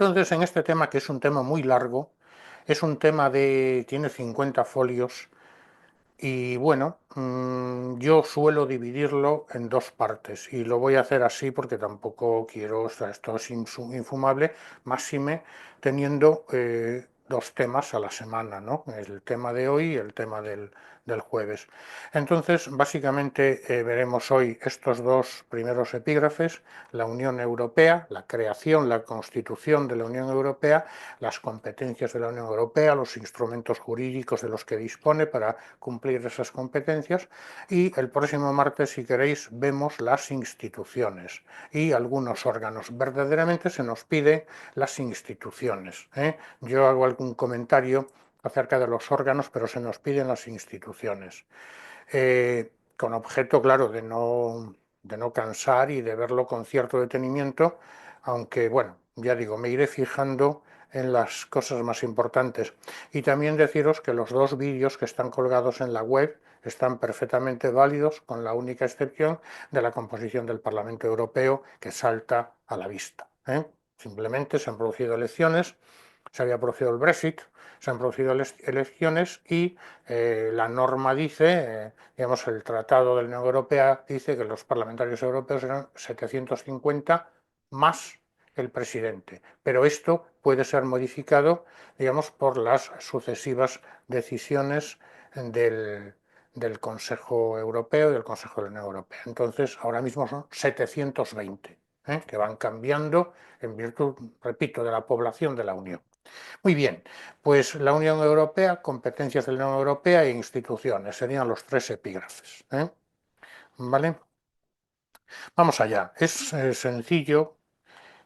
Entonces, en este tema, que es un tema muy largo, es un tema tiene 50 folios y bueno, yo suelo dividirlo en dos partes y lo voy a hacer así porque tampoco quiero, o sea, esto es infumable, máxime teniendo dos temas a la semana, ¿no? El tema de hoy y el tema del jueves. Entonces, básicamente veremos hoy estos dos primeros epígrafes: la Unión Europea, la creación, la constitución de la Unión Europea, las competencias de la Unión Europea, los instrumentos jurídicos de los que dispone para cumplir esas competencias, y el próximo martes, si queréis, vemos las instituciones y algunos órganos. Verdaderamente se nos pide las instituciones, ¿eh? Yo hago algún comentario acerca de los órganos, pero se nos piden las instituciones, con objeto, claro, de no cansar y de verlo con cierto detenimiento, aunque, bueno, ya digo, me iré fijando en las cosas más importantes. Y también deciros que los dos vídeos que están colgados en la web están perfectamente válidos, con la única excepción de la composición del Parlamento Europeo, que salta a la vista, ¿eh? Simplemente se han producido elecciones, se había producido el Brexit, se han producido elecciones y la norma dice, digamos, el Tratado de la Unión Europea dice que los parlamentarios europeos eran 750 más el presidente, pero esto puede ser modificado, digamos, por las sucesivas decisiones del Consejo Europeo y del Consejo de la Unión Europea. Entonces, ahora mismo son 720, que van cambiando en virtud, repito, de la población de la Unión. Muy bien, pues la Unión Europea, competencias de la Unión Europea e instituciones serían los tres epígrafes, ¿eh? ¿Vale? Vamos allá. Es sencillo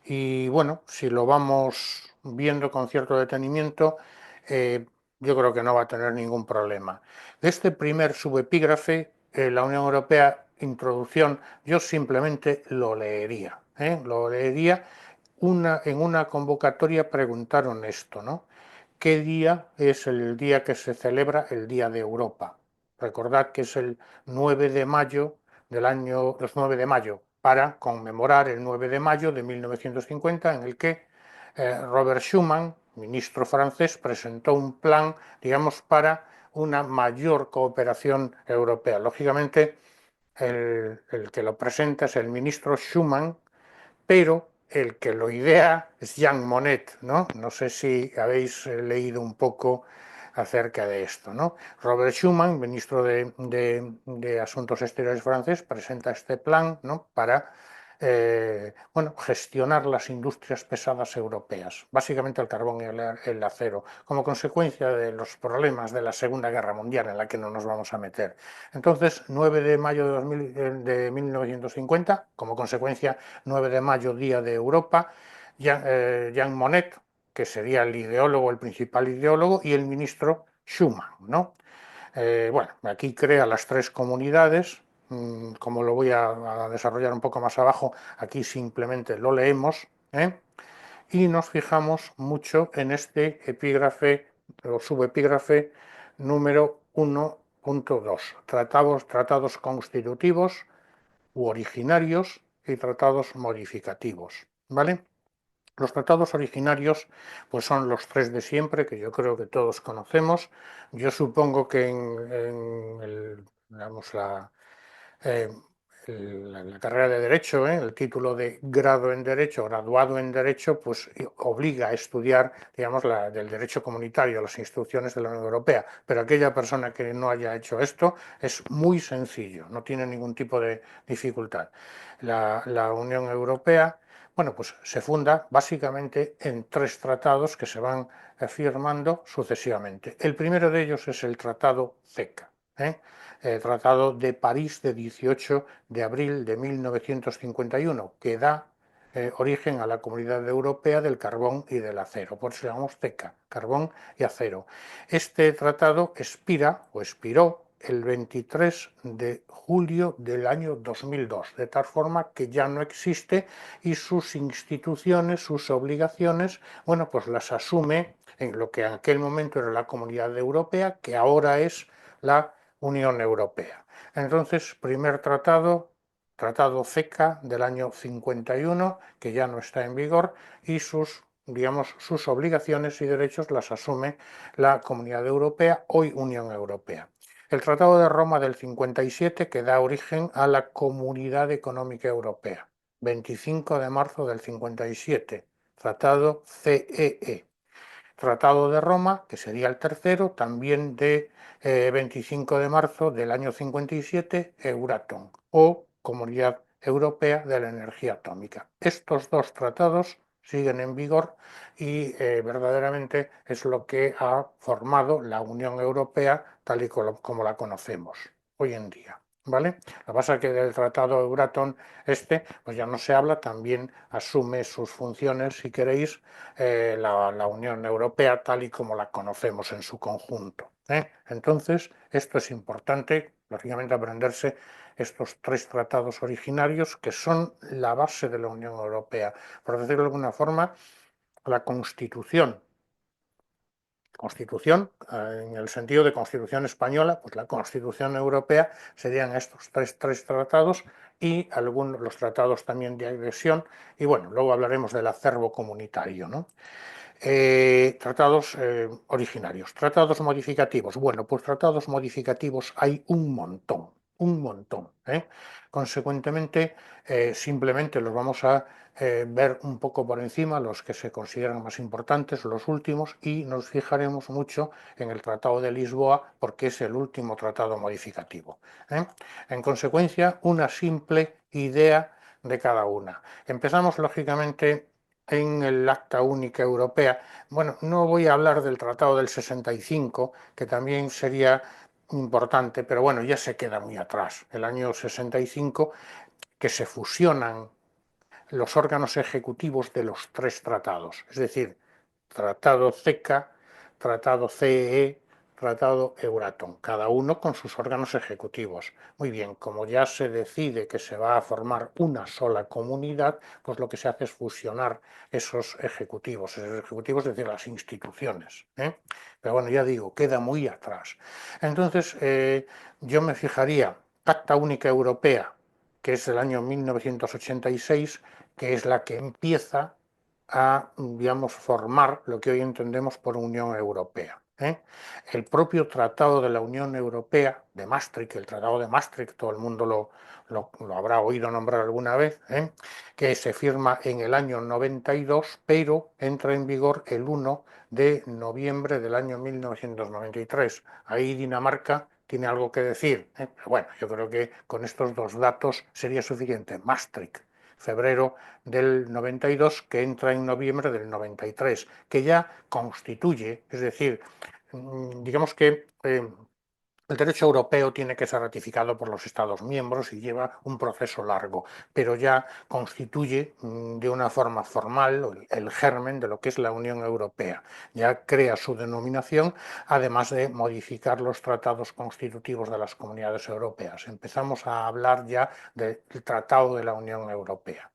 y bueno, si lo vamos viendo con cierto detenimiento, yo creo que no va a tener ningún problema. De este primer subepígrafe, la Unión Europea, introducción, yo simplemente lo leería, ¿eh? Lo leería. En una convocatoria preguntaron esto, ¿no? ¿Qué día es el día que se celebra el Día de Europa? Recordad que es el 9 de mayo del año, los 9 de mayo, para conmemorar el 9 de mayo de 1950, en el que Robert Schuman, ministro francés, presentó un plan, digamos, para una mayor cooperación europea. Lógicamente, el que lo presenta es el ministro Schuman, pero el que lo idea es Jean Monnet, ¿no? No sé si habéis leído un poco acerca de esto, ¿no? Robert Schuman, ministro de Asuntos Exteriores francés, presenta este plan, ¿no? Para bueno, gestionar las industrias pesadas europeas, básicamente el carbón y el acero, como consecuencia de los problemas de la Segunda Guerra Mundial, en la que no nos vamos a meter. Entonces, 9 de mayo de 1950, como consecuencia, 9 de mayo, Día de Europa, Jean Monnet, que sería el ideólogo, el principal ideólogo, y el ministro Schuman, ¿no? Bueno, aquí crea las tres comunidades, como lo voy a desarrollar un poco más abajo, aquí simplemente lo leemos, ¿eh? Y nos fijamos mucho en este epígrafe o subepígrafe número 1.2, tratados constitutivos u originarios y tratados modificativos, ¿vale? Los tratados originarios pues son los tres de siempre, que yo creo que todos conocemos. Yo supongo que digamos, eh, la carrera de Derecho, el título de grado en Derecho, graduado en Derecho, pues obliga a estudiar, digamos, del Derecho comunitario, las instituciones de la Unión Europea. Pero aquella persona que no haya hecho esto es muy sencillo, no tiene ningún tipo de dificultad. La Unión Europea, bueno, pues se funda básicamente en tres tratados que se van firmando sucesivamente. El primero de ellos es el Tratado CECA, Tratado de París de 18 de abril de 1951, que da origen a la Comunidad Europea del Carbón y del Acero, por eso llamamos CECA, carbón y acero. Este tratado expira o expiró el 23 de julio del año 2002, de tal forma que ya no existe y sus instituciones, sus obligaciones, bueno, pues las asume en lo que en aquel momento era la Comunidad Europea, que ahora es la Unión Europea. Entonces, primer tratado, Tratado CECA del año 51, que ya no está en vigor, y sus digamos, sus obligaciones y derechos las asume la Comunidad Europea, hoy Unión Europea. El Tratado de Roma del 57, que da origen a la Comunidad Económica Europea, 25 de marzo del 57, Tratado CEE. Tratado de Roma, que sería el tercero, también de 25 de marzo del año 57, Euratom, o Comunidad Europea de la Energía Atómica. Estos dos tratados siguen en vigor y verdaderamente es lo que ha formado la Unión Europea tal y como la conocemos hoy en día. ¿Vale? Lo que pasa es que del Tratado Euratom pues ya no se habla, también asume sus funciones, si queréis, la Unión Europea tal y como la conocemos en su conjunto. Entonces, esto es importante, lógicamente, aprenderse estos tres tratados originarios que son la base de la Unión Europea. Por decirlo de alguna forma, la Constitución Constitución, en el sentido de Constitución española, pues la Constitución europea serían estos tres tratados y algunos los tratados también de adhesión, y bueno, luego hablaremos del acervo comunitario, ¿no? Tratados originarios. Tratados modificativos. Bueno, pues tratados modificativos hay un montón, un montón. Consecuentemente, simplemente los vamos a ver un poco por encima, los que se consideran más importantes, los últimos, y nos fijaremos mucho en el Tratado de Lisboa, porque es el último tratado modificativo. En consecuencia, una simple idea de cada una. Empezamos, lógicamente, en el Acta Única Europea. Bueno, no voy a hablar del Tratado del 65, que también sería importante, pero bueno, ya se queda muy atrás. El año 65, que se fusionan los órganos ejecutivos de los tres tratados, es decir, Tratado CECA, Tratado CEE, Tratado Euratom, cada uno con sus órganos ejecutivos. Muy bien, como ya se decide que se va a formar una sola comunidad, pues lo que se hace es fusionar esos ejecutivos, es decir, las instituciones. Pero bueno, ya digo, queda muy atrás. Entonces, yo me fijaría, Acta Única Europea, que es del año 1986, que es la que empieza a, digamos, formar lo que hoy entendemos por Unión Europea. El propio Tratado de la Unión Europea, de Maastricht, el Tratado de Maastricht, todo el mundo lo habrá oído nombrar alguna vez, que se firma en el año 92, pero entra en vigor el 1 de noviembre del año 1993. Ahí Dinamarca tiene algo que decir. Pero bueno, yo creo que con estos dos datos sería suficiente. Maastricht, febrero del 92, que entra en noviembre del 93, que ya constituye, es decir, digamos que el derecho europeo tiene que ser ratificado por los Estados miembros y lleva un proceso largo, pero ya constituye de una forma formal el germen de lo que es la Unión Europea. Ya crea su denominación, además de modificar los tratados constitutivos de las comunidades europeas. Empezamos a hablar ya del Tratado de la Unión Europea.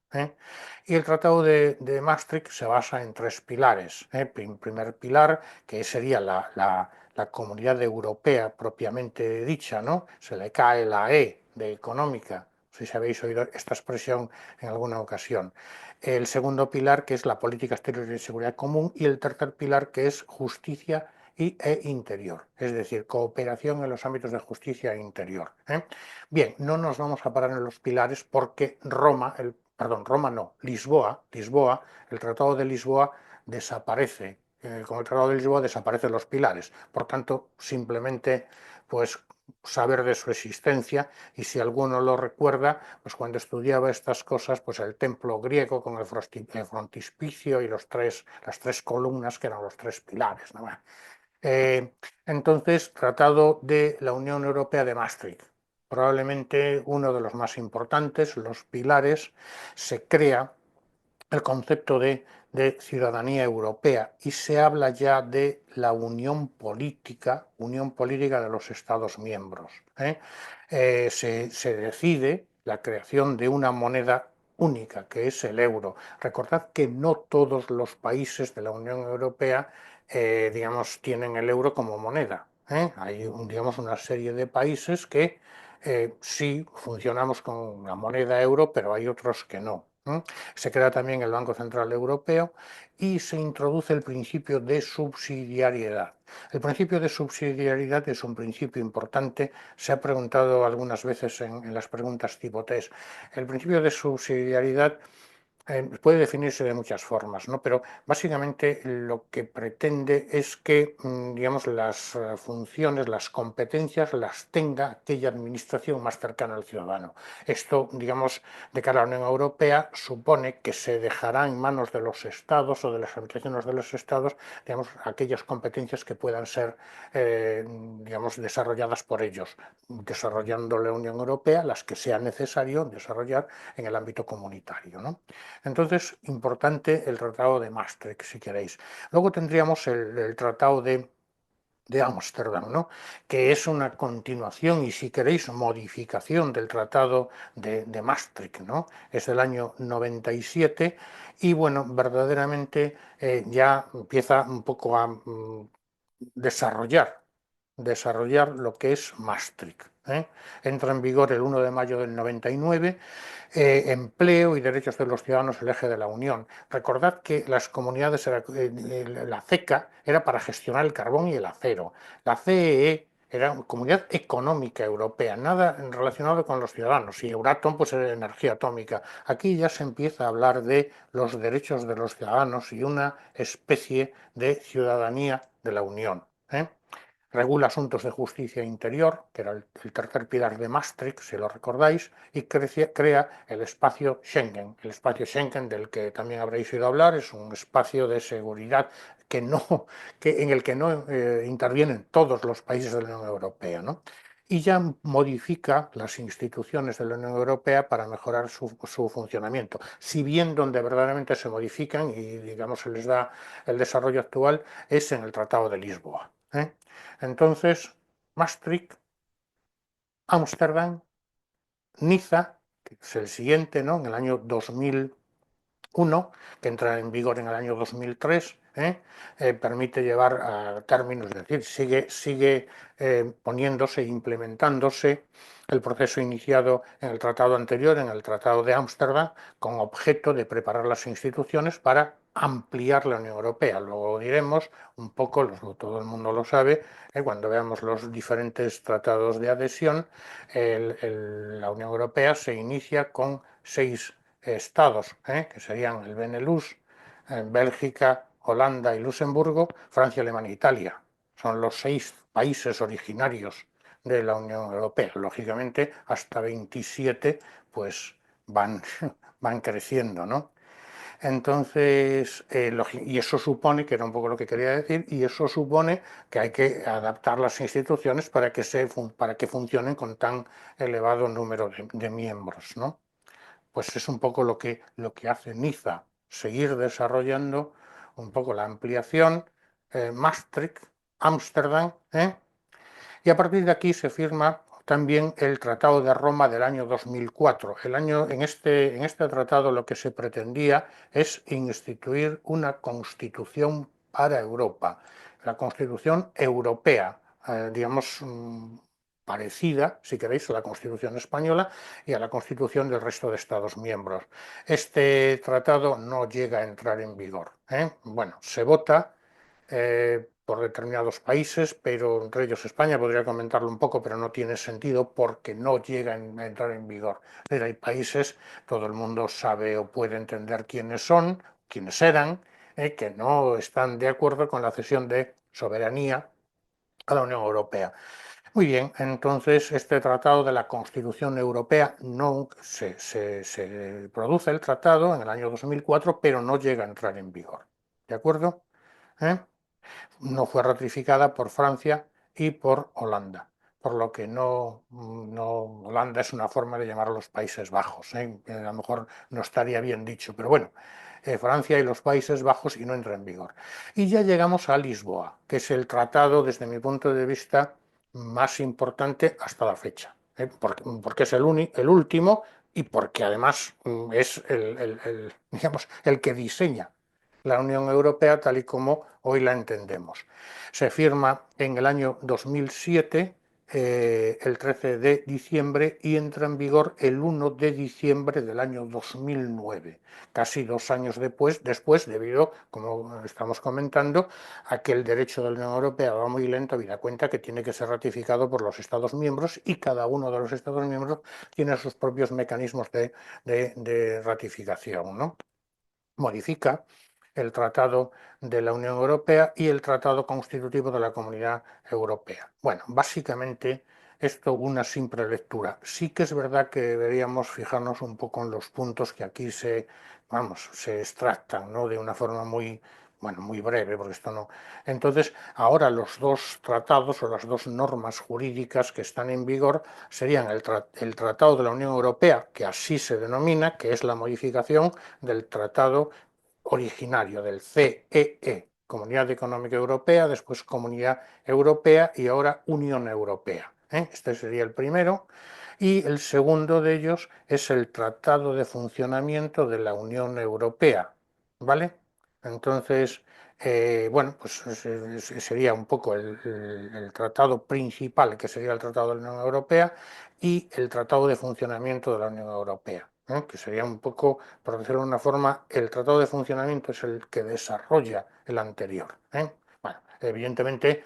Y el Tratado de Maastricht se basa en tres pilares. Primer pilar, que sería la Comunidad Europea propiamente dicha, ¿no? Se le cae la E de económica, si habéis oído esta expresión en alguna ocasión. El segundo pilar, que es la política exterior y de seguridad común, y el tercer pilar, que es justicia e interior, es decir, cooperación en los ámbitos de justicia e interior. Bien, no nos vamos a parar en los pilares porque Roma no, Lisboa, el Tratado de Lisboa desaparece. Con el Tratado de Lisboa desaparecen los pilares. Por tanto, simplemente pues saber de su existencia, y si alguno lo recuerda, pues cuando estudiaba estas cosas, pues el templo griego con el frontispicio y las tres columnas que eran los tres pilares, ¿no? Entonces, Tratado de la Unión Europea de Maastricht, probablemente uno de los más importantes, los pilares. Se crea el concepto de ciudadanía europea y se habla ya de la unión política de los Estados miembros. Se decide la creación de una moneda única, que es el euro. Recordad que no todos los países de la Unión Europea, digamos, tienen el euro como moneda. Hay, digamos, una serie de países que sí funcionamos con la moneda euro, pero hay otros que no. ¿Mm? Se crea también el Banco Central Europeo y se introduce el principio de subsidiariedad. El principio de subsidiariedad es un principio importante, se ha preguntado algunas veces en las preguntas tipo test. El principio de subsidiariedad puede definirse de muchas formas, ¿no? Pero básicamente lo que pretende es que, digamos, las funciones, las competencias las tenga aquella administración más cercana al ciudadano. Esto, digamos, de cara a la Unión Europea, supone que se dejará en manos de los estados o de las administraciones de los estados, digamos, aquellas competencias que puedan ser, digamos, desarrolladas por ellos, desarrollando la Unión Europea las que sea necesario desarrollar en el ámbito comunitario, ¿no? Entonces, importante el Tratado de Maastricht, si queréis. Luego tendríamos el Tratado de Ámsterdam, ¿no? Que es una continuación y, si queréis, modificación del Tratado de Maastricht, ¿no? Es del año 97 y, bueno, verdaderamente ya empieza un poco a desarrollar lo que es Maastricht. Entra en vigor el 1 de mayo del 99. Empleo y derechos de los ciudadanos, el eje de la Unión. Recordad que las comunidades, la CECA era para gestionar el carbón y el acero. La CEE era una Comunidad Económica Europea, nada relacionado con los ciudadanos, y Euratom pues era energía atómica. Aquí ya se empieza a hablar de los derechos de los ciudadanos y una especie de ciudadanía de la Unión. Regula asuntos de justicia interior, que era el tercer pilar de Maastricht, si lo recordáis, y crea el espacio Schengen. El espacio Schengen, del que también habréis oído hablar, es un espacio de seguridad en el que no intervienen todos los países de la Unión Europea, ¿no? Y ya modifica las instituciones de la Unión Europea para mejorar su funcionamiento. Si bien donde verdaderamente se modifican y, digamos, se les da el desarrollo actual es en el Tratado de Lisboa. Entonces, Maastricht, Ámsterdam, Niza, que es el siguiente, ¿no? En el año 2001, que entra en vigor en el año 2003, permite llevar a términos, es decir, sigue poniéndose, implementándose el proceso iniciado en el tratado anterior, en el Tratado de Ámsterdam, con objeto de preparar las instituciones para ampliar la Unión Europea. Luego diremos un poco, todo el mundo lo sabe, cuando veamos los diferentes tratados de adhesión, la Unión Europea se inicia con 6 estados, que serían el Benelux, Bélgica, Holanda y Luxemburgo, Francia, Alemania e Italia. Son los 6 países originarios de la Unión Europea. Lógicamente, hasta 27 pues van, van creciendo, ¿no? Entonces, y eso supone, que era un poco lo que quería decir, y eso supone que hay que adaptar las instituciones para que funcionen con tan elevado número de miembros, ¿no? Pues es un poco lo que hace Niza, seguir desarrollando un poco la ampliación, Maastricht, Ámsterdam, y a partir de aquí se firma también el Tratado de Roma del año 2004. En este tratado lo que se pretendía es instituir una constitución para Europa, la Constitución Europea, digamos, parecida, si queréis, a la Constitución española y a la Constitución del resto de Estados miembros. Este tratado no llega a entrar en vigor. Bueno, se vota por determinados países, pero entre ellos España, podría comentarlo un poco, pero no tiene sentido porque no llega a entrar en vigor. Pero hay países, todo el mundo sabe o puede entender quiénes son, quiénes eran, que no están de acuerdo con la cesión de soberanía a la Unión Europea. Muy bien, entonces este tratado de la Constitución Europea no se produce el tratado en el año 2004, pero no llega a entrar en vigor. ¿De acuerdo? ¿Eh? No fue ratificada por Francia y por Holanda, por lo que Holanda es una forma de llamar a los Países Bajos, que a lo mejor no estaría bien dicho, pero bueno, Francia y los Países Bajos, y no entra en vigor. Y ya llegamos a Lisboa, que es el tratado, desde mi punto de vista, más importante hasta la fecha, porque es el último y porque además es digamos, el que diseña la Unión Europea tal y como hoy la entendemos. Se firma en el año 2007 el 13 de diciembre y entra en vigor el 1 de diciembre del año 2009, casi 2 años después, debido, como estamos comentando, a que el derecho de la Unión Europea va muy lento, habida cuenta que tiene que ser ratificado por los Estados miembros y cada uno de los Estados miembros tiene sus propios mecanismos de ratificación, ¿no? Modifica el Tratado de la Unión Europea y el Tratado Constitutivo de la Comunidad Europea. Bueno, básicamente esto una simple lectura. Sí que es verdad que deberíamos fijarnos un poco en los puntos que aquí se extractan, ¿no? De una forma muy, bueno, muy breve, porque esto no. Entonces, ahora los dos tratados o las dos normas jurídicas que están en vigor serían el Tratado de la Unión Europea, que así se denomina, que es la modificación del tratado originario del CEE, Comunidad Económica Europea, después Comunidad Europea y ahora Unión Europea. Este sería el primero. Y el segundo de ellos es el Tratado de Funcionamiento de la Unión Europea. ¿Vale? Entonces, bueno, pues sería un poco el tratado principal, que sería el Tratado de la Unión Europea, y el Tratado de Funcionamiento de la Unión Europea, que sería un poco, por decirlo de una forma, el Tratado de Funcionamiento es el que desarrolla el anterior. Bueno, evidentemente,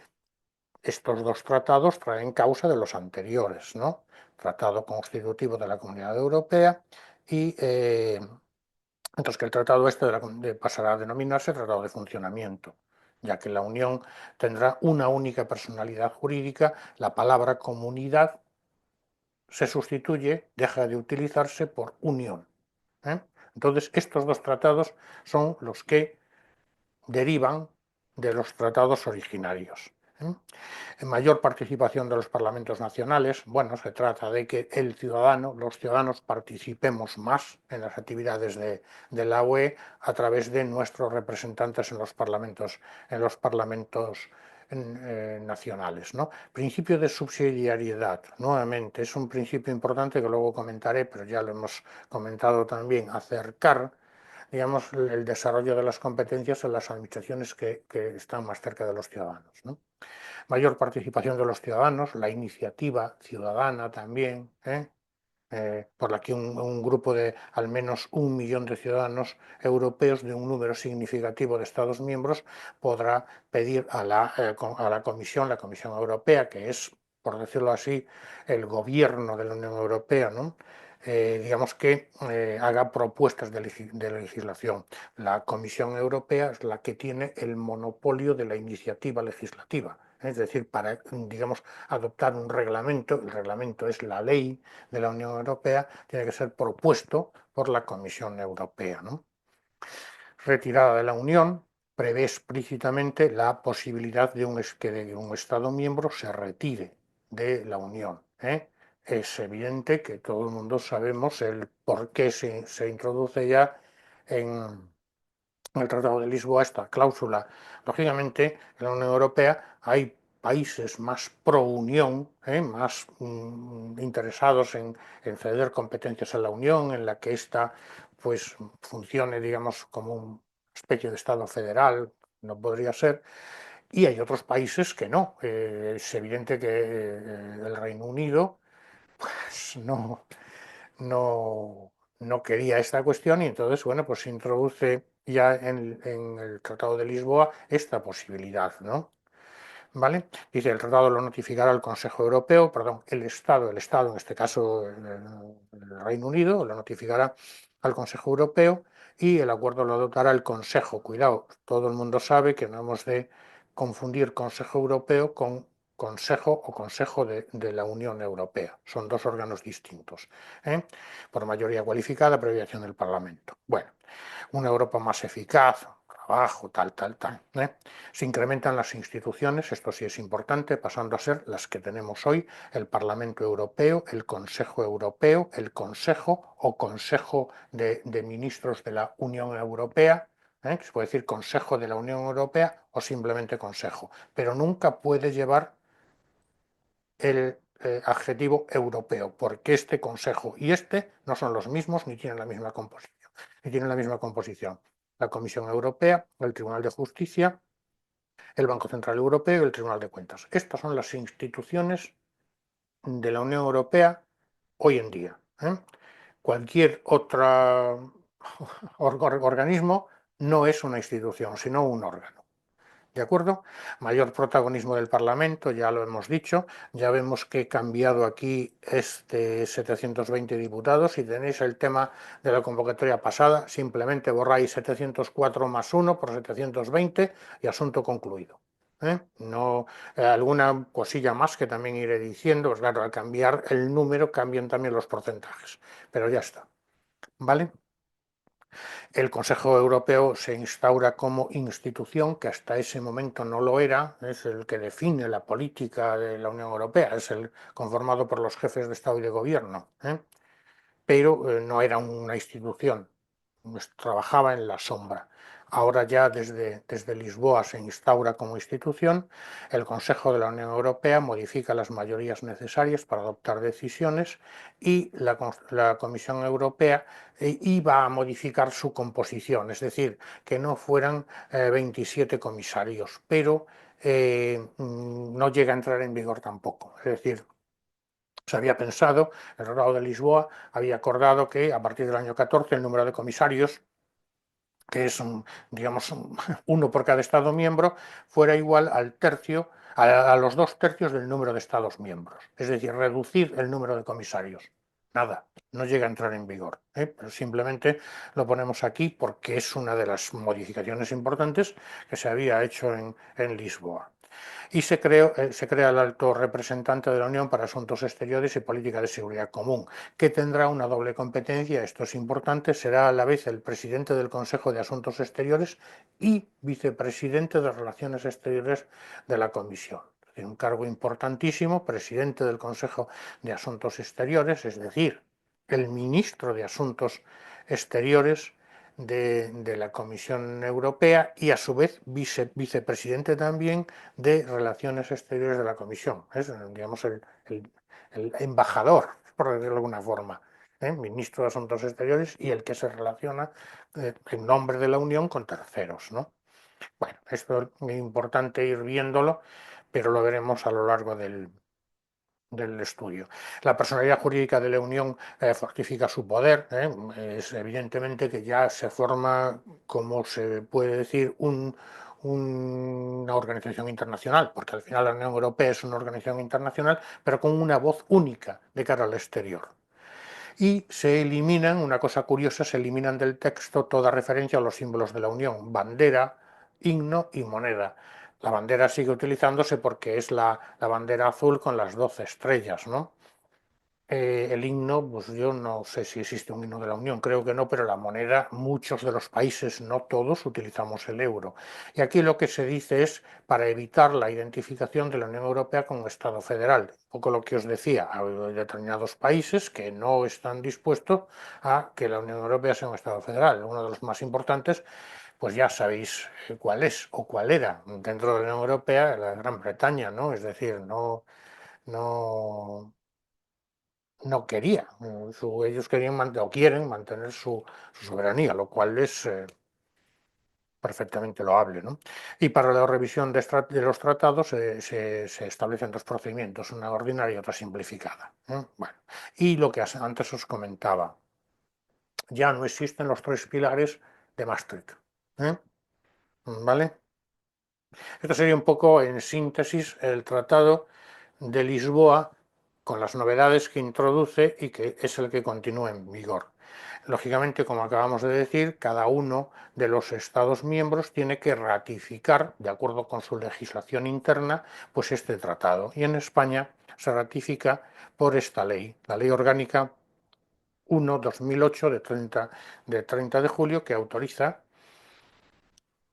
estos dos tratados traen causa de los anteriores, ¿no? Tratado Constitutivo de la Comunidad Europea y entonces que el tratado pasará a denominarse Tratado de Funcionamiento, ya que la Unión tendrá una única personalidad jurídica, la palabra comunidad se sustituye, deja de utilizarse por unión. Entonces, estos dos tratados son los que derivan de los tratados originarios. En mayor participación de los parlamentos nacionales, bueno, se trata de que los ciudadanos participemos más en las actividades de la UE a través de nuestros representantes en los parlamentos nacionales, ¿no? Principio de subsidiariedad, nuevamente, es un principio importante que luego comentaré, pero ya lo hemos comentado también, acercar, digamos, el desarrollo de las competencias en las administraciones que están más cerca de los ciudadanos, ¿no? Mayor participación de los ciudadanos, la iniciativa ciudadana también, por la que un grupo de al menos 1 millón de ciudadanos europeos de un número significativo de Estados miembros podrá pedir a la Comisión Europea, que es, por decirlo así, el gobierno de la Unión Europea, ¿no? Digamos que haga propuestas de legislación. La Comisión Europea es la que tiene el monopolio de la iniciativa legislativa. Es decir, para, digamos, adoptar un reglamento, el reglamento es la ley de la Unión Europea, tiene que ser propuesto por la Comisión Europea, ¿no? Retirada de la Unión, prevé explícitamente la posibilidad de que un Estado miembro se retire de la Unión. Es evidente que todo el mundo sabemos el por qué se introduce ya en el Tratado de Lisboa esta cláusula. Lógicamente, en la Unión Europea hay países más pro Unión, más interesados en ceder competencias a la Unión, en la que ésta pues, funcione, digamos, como una especie de Estado federal, no podría ser, y hay otros países que no. Es evidente que el Reino Unido pues, no, no quería esta cuestión y entonces, bueno, pues se introduce ya en el Tratado de Lisboa esta posibilidad, ¿no? ¿Vale? Dice, el tratado lo notificará al Consejo Europeo, perdón, el Estado, en este caso el Reino Unido, lo notificará al Consejo Europeo y el acuerdo lo adoptará el Consejo. Cuidado, todo el mundo sabe que no hemos de confundir Consejo Europeo con Consejo o Consejo de la Unión Europea. Son dos órganos distintos, por mayoría cualificada, previa acción del Parlamento. Bueno, una Europa más eficaz, trabajo, tal. Se incrementan las instituciones, esto sí es importante, pasando a ser las que tenemos hoy, el Parlamento Europeo, el Consejo Europeo, el Consejo o Consejo de Ministros de la Unión Europea, que se puede decir Consejo de la Unión Europea o simplemente Consejo, pero nunca puede llevar el adjetivo europeo, porque este Consejo y este no son los mismos ni tienen la misma composición. La Comisión Europea, el Tribunal de Justicia, el Banco Central Europeo y el Tribunal de Cuentas. Estas son las instituciones de la Unión Europea hoy en día. Cualquier otro organismo no es una institución, sino un órgano. ¿De acuerdo? Mayor protagonismo del Parlamento, ya lo hemos dicho, ya vemos que he cambiado aquí 720 diputados. Si tenéis el tema de la convocatoria pasada, simplemente borráis 704 más 1 por 720 y asunto concluido. No, alguna cosilla más que también iré diciendo, pues claro, al cambiar el número cambian también los porcentajes, pero ya está, ¿vale? El Consejo Europeo se instaura como institución, que hasta ese momento no lo era, es el que define la política de la Unión Europea, es el conformado por los jefes de Estado y de Gobierno, pero no era una institución, trabajaba en la sombra. Ahora ya desde Lisboa se instaura como institución. El Consejo de la Unión Europea modifica las mayorías necesarias para adoptar decisiones y la Comisión Europea iba a modificar su composición, es decir, que no fueran 27 comisarios, pero no llega a entrar en vigor tampoco. Es decir, se había pensado, el Tratado de Lisboa había acordado que a partir del año 14 el número de comisarios, que es digamos uno por cada Estado miembro, fuera igual al tercio, a los 2/3 del número de Estados miembros. Es decir, reducir el número de comisarios. Nada, no llega a entrar en vigor, pero simplemente lo ponemos aquí porque es una de las modificaciones importantes que se había hecho en Lisboa. Y se crea el alto representante de la Unión para Asuntos Exteriores y Política de Seguridad Común, que tendrá una doble competencia, esto es importante, será a la vez el presidente del Consejo de Asuntos Exteriores y vicepresidente de Relaciones Exteriores de la Comisión. Un cargo importantísimo, presidente del Consejo de Asuntos Exteriores, es decir, el ministro de Asuntos Exteriores de la Comisión Europea y a su vez vicepresidente también de Relaciones Exteriores de la Comisión. Es, digamos, el embajador, por decirlo de alguna forma, ministro de Asuntos Exteriores y el que se relaciona en nombre de la Unión con terceros, ¿no? Bueno, esto es muy importante ir viéndolo, pero lo veremos a lo largo del estudio. La personalidad jurídica de la Unión fortifica su poder. Es evidentemente que ya se forma, como se puede decir, una organización internacional, porque al final la Unión Europea es una organización internacional, pero con una voz única de cara al exterior. Y se eliminan, una cosa curiosa, se eliminan del texto toda referencia a los símbolos de la Unión, bandera, himno y moneda. La bandera sigue utilizándose porque es la bandera azul con las 12 estrellas, ¿no? El himno, pues yo no sé si existe un himno de la Unión, creo que no, pero la moneda, muchos de los países, no todos, utilizamos el euro. Y aquí lo que se dice es para evitar la identificación de la Unión Europea con Estado federal. Un poco lo que os decía, hay determinados países que no están dispuestos a que la Unión Europea sea un Estado federal. Uno de los más importantes, pues ya sabéis cuál es o cuál era dentro de la Unión Europea, la Gran Bretaña, ¿no? Es decir, no no quería, ellos querían o quieren mantener su soberanía, lo cual es perfectamente loable, ¿no? Y para la revisión de los tratados se establecen dos procedimientos, una ordinaria y otra simplificada. Bueno, y lo que antes os comentaba, ya no existen los tres pilares de Maastricht. ¿eh? ¿Vale? Esto sería un poco, en síntesis, el Tratado de Lisboa con las novedades que introduce y que es el que continúa en vigor. Lógicamente, como acabamos de decir, cada uno de los Estados miembros tiene que ratificar, de acuerdo con su legislación interna, pues este tratado. Y en España se ratifica por esta ley, la Ley Orgánica 1/2008 de 30 de julio, que autoriza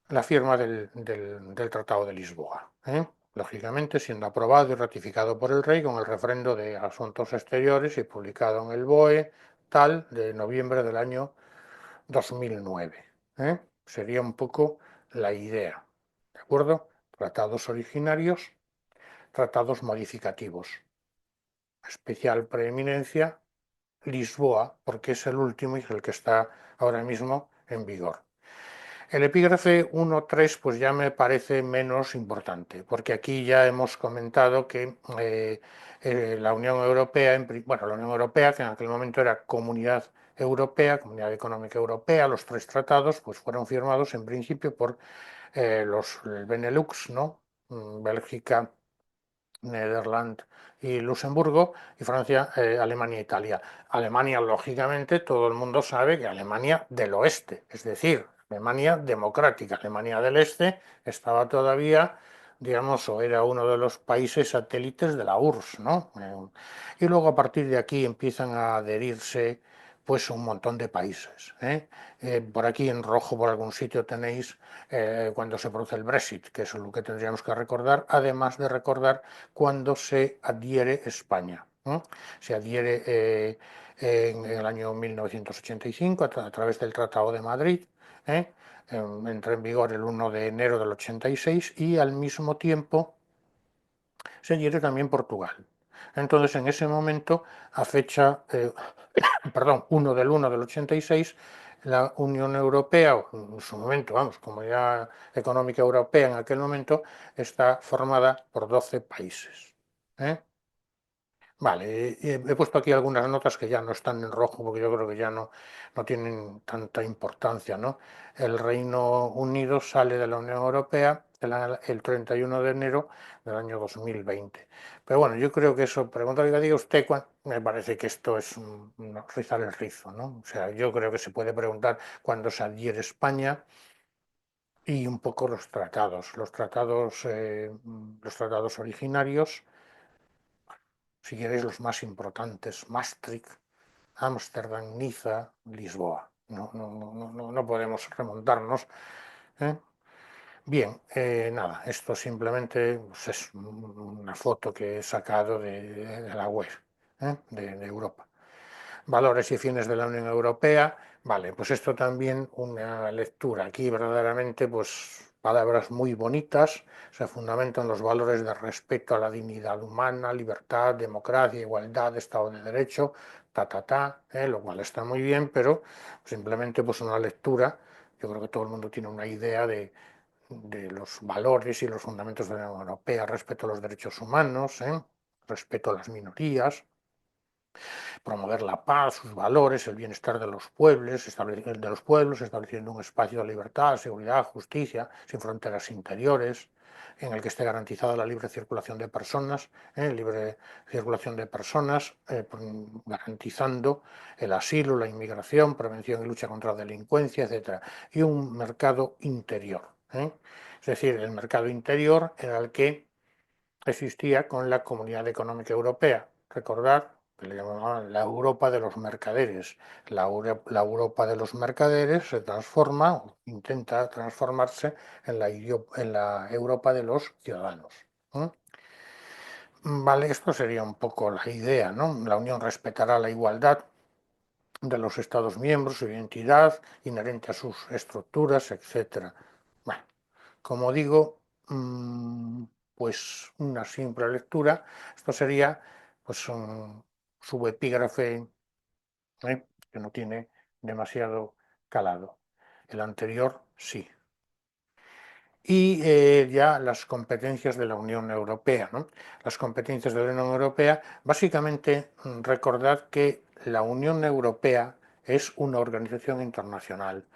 la firma del Tratado de Lisboa. Lógicamente, siendo aprobado y ratificado por el Rey con el refrendo de Asuntos Exteriores y publicado en el BOE tal de noviembre del año 2009. Sería un poco la idea. ¿De acuerdo? Tratados originarios, tratados modificativos. Especial preeminencia Lisboa, porque es el último y el que está ahora mismo en vigor. El epígrafe 1.3 pues ya me parece menos importante, porque aquí ya hemos comentado que la Unión Europea, bueno, la Unión Europea, que en aquel momento era Comunidad Europea, Comunidad Económica Europea, los tres tratados pues fueron firmados en principio por el Benelux, ¿no? Bélgica, Nederland y Luxemburgo, y Francia, Alemania e Italia. Alemania, lógicamente, todo el mundo sabe que Alemania del oeste, es decir, Alemania democrática. Alemania del este estaba todavía, digamos, o era uno de los países satélites de la URSS, ¿no? Y luego a partir de aquí empiezan a adherirse pues un montón de países. Por aquí en rojo por algún sitio tenéis cuando se produce el Brexit, que es lo que tendríamos que recordar, además de recordar cuando se adhiere España. Se adhiere en el año 1985 a través del Tratado de Madrid. ¿eh? Entra en vigor el 1 de enero del 86 y al mismo tiempo se adhiere también Portugal. Entonces, en ese momento, a fecha, perdón, 1 del 1 del 86, la Unión Europea, en su momento, vamos, Comunidad Económica Europea en aquel momento, está formada por 12 países. ¿eh? Vale, he puesto aquí algunas notas que ya no están en rojo porque yo creo que ya no tienen tanta importancia, ¿no? El Reino Unido sale de la Unión Europea el 31 de enero del año 2020. Pero bueno, yo creo que eso, pregunta que diga usted, me parece que esto es rizar el rizo, ¿no? O sea, yo creo que se puede preguntar cuándo se adhiere España y un poco los tratados originarios, si queréis los más importantes, Maastricht, Ámsterdam, Niza, Lisboa. No podemos remontarnos. ¿eh? Bien, nada, esto simplemente pues, es una foto que he sacado de la web de Europa. Valores y fines de la Unión Europea. Vale, pues esto también una lectura. Aquí verdaderamente, pues palabras muy bonitas, se fundamentan los valores de respeto a la dignidad humana, libertad, democracia, igualdad, Estado de Derecho, lo cual está muy bien, pero simplemente pues una lectura. Yo creo que todo el mundo tiene una idea de los valores y los fundamentos de la Unión Europea, respeto a los derechos humanos, respeto a las minorías, promover la paz, sus valores, el bienestar de los pueblos, estableciendo un espacio de libertad, seguridad, justicia, sin fronteras interiores, en el que esté garantizada la libre circulación de personas, garantizando el asilo, la inmigración, prevención y lucha contra la delincuencia, etcétera, y un mercado interior. Es decir, el mercado interior era el que existía con la Comunidad Económica Europea. Recordar que le llamaban la Europa de los mercaderes. La Europa de los mercaderes se transforma, o intenta transformarse en la Europa de los ciudadanos. ¿eh? Vale, esto sería un poco la idea, ¿no? La Unión respetará la igualdad de los Estados miembros, su identidad inherente a sus estructuras, etcétera. Bueno, como digo, pues una simple lectura. Esto sería pues un subepígrafe que no tiene demasiado calado. El anterior sí. Y ya las competencias de la Unión Europea, ¿no? Las competencias de la Unión Europea, básicamente recordad que la Unión Europea es una organización internacional,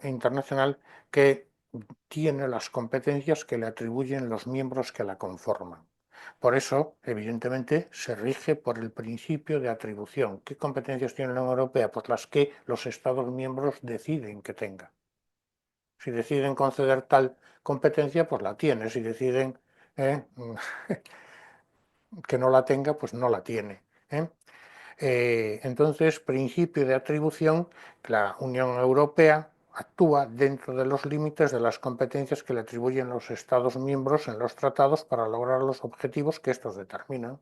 internacional que tiene las competencias que le atribuyen los miembros que la conforman. Por eso, evidentemente, se rige por el principio de atribución. ¿Qué competencias tiene la Unión Europea? Pues las que los Estados miembros deciden que tenga. Si deciden conceder tal competencia, pues la tiene. Si deciden que no la tenga, pues no la tiene. Entonces, principio de atribución, la Unión Europea actúa dentro de los límites de las competencias que le atribuyen los Estados miembros en los tratados para lograr los objetivos que estos determinan.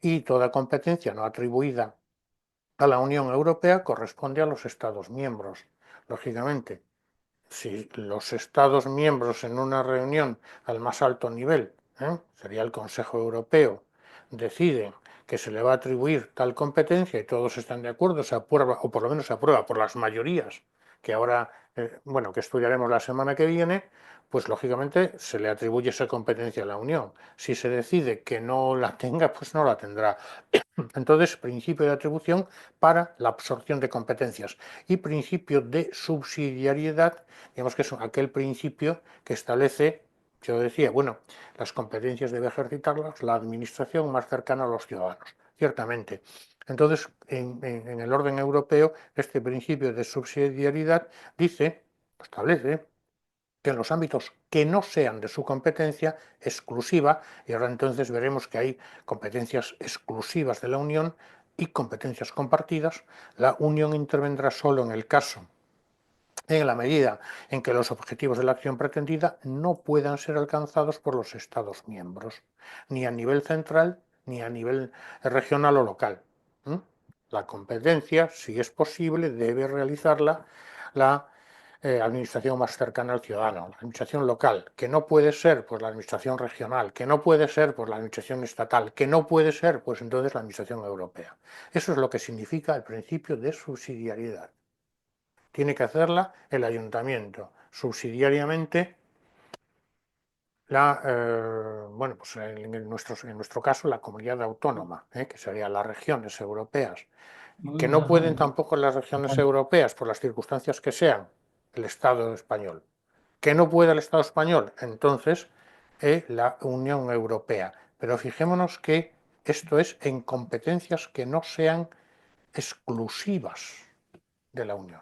Y toda competencia no atribuida a la Unión Europea corresponde a los Estados miembros, lógicamente. Si los Estados miembros en una reunión al más alto nivel, sería el Consejo Europeo, deciden que se le va a atribuir tal competencia y todos están de acuerdo, se aprueba, o por lo menos se aprueba por las mayorías, que ahora, bueno, que estudiaremos la semana que viene, pues lógicamente se le atribuye esa competencia a la Unión. Si se decide que no la tenga, pues no la tendrá. Entonces, principio de atribución para la absorción de competencias y principio de subsidiariedad, digamos que es aquel principio que establece, yo decía, bueno, las competencias debe ejercitarlas la administración más cercana a los ciudadanos, ciertamente. Entonces, en el orden europeo, este principio de subsidiariedad dice, establece que en los ámbitos que no sean de su competencia exclusiva, y ahora entonces veremos que hay competencias exclusivas de la Unión y competencias compartidas, la Unión intervendrá solo en el caso, en la medida en que los objetivos de la acción pretendida no puedan ser alcanzados por los Estados miembros, ni a nivel central ni a nivel regional o local. La competencia, si es posible, debe realizarla la administración más cercana al ciudadano, la administración local, que no puede ser pues la administración regional, que no puede ser pues la administración estatal, que no puede ser pues entonces la administración europea. Eso es lo que significa el principio de subsidiariedad. Tiene que hacerla el ayuntamiento, subsidiariamente bueno, pues en nuestro caso la comunidad autónoma, que serían las regiones europeas, que no pueden tampoco las regiones europeas, por las circunstancias que sean, el Estado español. Que no pueda el Estado español, entonces la Unión Europea. Pero fijémonos que esto es en competencias que no sean exclusivas de la Unión.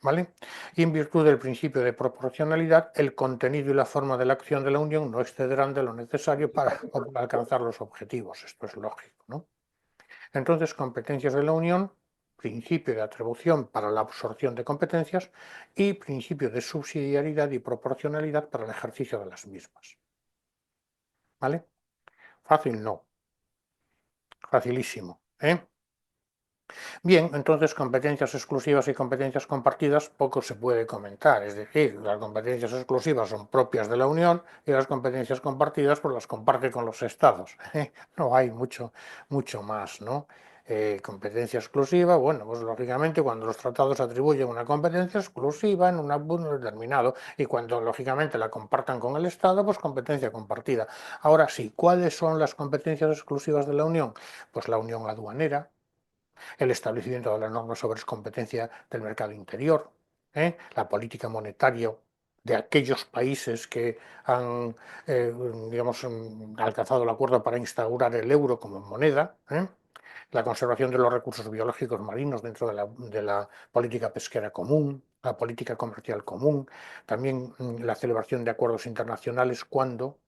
¿Vale? Y en virtud del principio de proporcionalidad, el contenido y la forma de la acción de la Unión no excederán de lo necesario para alcanzar los objetivos. Esto es lógico, ¿no? Entonces, competencias de la Unión, principio de atribución para la absorción de competencias y principio de subsidiariedad y proporcionalidad para el ejercicio de las mismas. ¿Vale? Fácil no. Facilísimo. Bien, entonces competencias exclusivas y competencias compartidas poco se puede comentar, es decir, las competencias exclusivas son propias de la Unión y las competencias compartidas pues las comparte con los estados. No hay mucho más, ¿no? Competencia exclusiva, bueno, pues lógicamente cuando los tratados atribuyen una competencia exclusiva en un punto determinado y cuando lógicamente la compartan con el Estado, pues competencia compartida. Ahora sí, ¿cuáles son las competencias exclusivas de la Unión? Pues la Unión aduanera, el establecimiento de las normas sobre competencia del mercado interior, la política monetaria de aquellos países que han digamos, alcanzado el acuerdo para instaurar el euro como moneda, la conservación de los recursos biológicos marinos dentro de la política pesquera común, la política comercial común, también la celebración de acuerdos internacionales cuando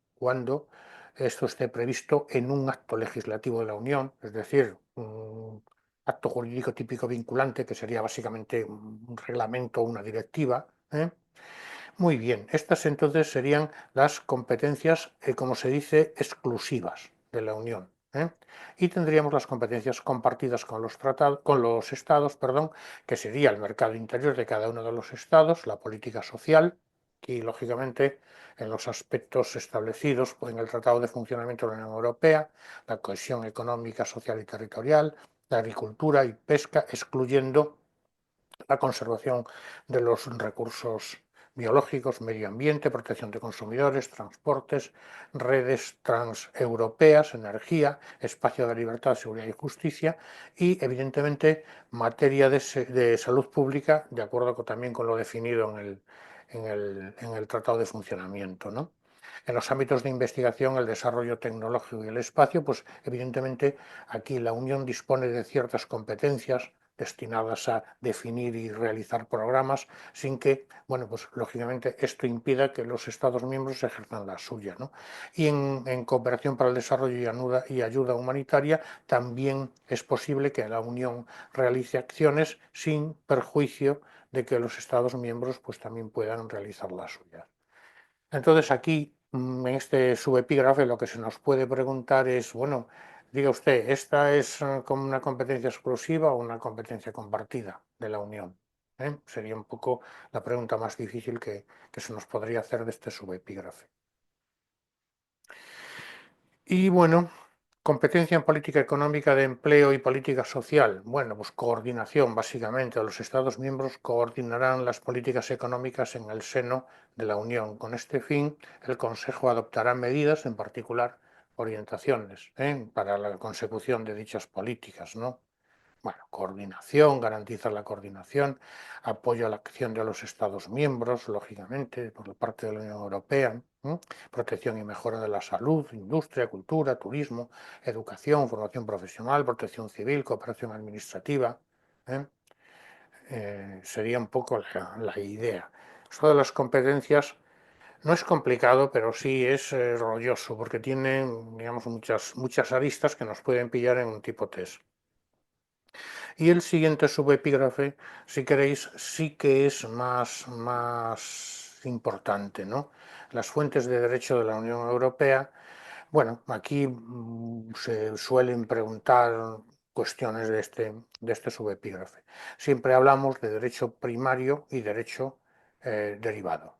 esto esté previsto en un acto legislativo de la Unión, es decir, un acto jurídico típico vinculante, que sería básicamente un reglamento o una directiva. Muy bien, estas entonces serían las competencias, como se dice, exclusivas de la Unión. Y tendríamos las competencias compartidas con los estados, perdón, que sería el mercado interior de cada uno de los estados, la política social y, lógicamente, en los aspectos establecidos pues, en el Tratado de Funcionamiento de la Unión Europea, la cohesión económica, social y territorial, la agricultura y pesca, excluyendo la conservación de los recursos biológicos, medio ambiente, protección de consumidores, transportes, redes transeuropeas, energía, espacio de libertad, seguridad y justicia y, evidentemente, materia de salud pública, de acuerdo también con lo definido en el Tratado de Funcionamiento, ¿no? En los ámbitos de investigación, el desarrollo tecnológico y el espacio, pues evidentemente aquí la Unión dispone de ciertas competencias destinadas a definir y realizar programas sin que, bueno, pues lógicamente esto impida que los Estados miembros ejerzan la suya, ¿no? Y en cooperación para el desarrollo y ayuda humanitaria también es posible que la Unión realice acciones sin perjuicio de que los Estados miembros pues también puedan realizar la suya. Entonces aquí, en este subepígrafe, lo que se nos puede preguntar es, bueno, diga usted, ¿esta es como una competencia exclusiva o una competencia compartida de la Unión? Sería un poco la pregunta más difícil que se nos podría hacer de este subepígrafe. Y bueno, Competencia en política económica de empleo y política social. Bueno, pues coordinación, básicamente. Los Estados miembros coordinarán las políticas económicas en el seno de la Unión. Con este fin, el Consejo adoptará medidas, en particular orientaciones, para la consecución de dichas políticas, ¿no? Bueno, coordinación, garantizar la coordinación, apoyo a la acción de los Estados miembros, lógicamente, por parte de la Unión Europea, protección y mejora de la salud, industria, cultura, turismo, educación, formación profesional, protección civil, cooperación administrativa. ¿eh? Sería un poco la idea. Esto de las competencias no es complicado, pero sí es rolloso, porque tiene, digamos, muchas aristas que nos pueden pillar en un tipo test. Y el siguiente subepígrafe, si queréis, sí que es más importante, ¿no? Las fuentes de derecho de la Unión Europea. Bueno, aquí se suelen preguntar cuestiones de este subepígrafe. Siempre hablamos de derecho primario y derecho derivado.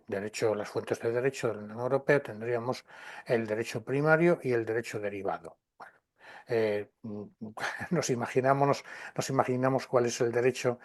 Derecho, las fuentes de derecho de la Unión Europea tendríamos el derecho primario y el derecho derivado. eh, nos imaginamos cuál es el derecho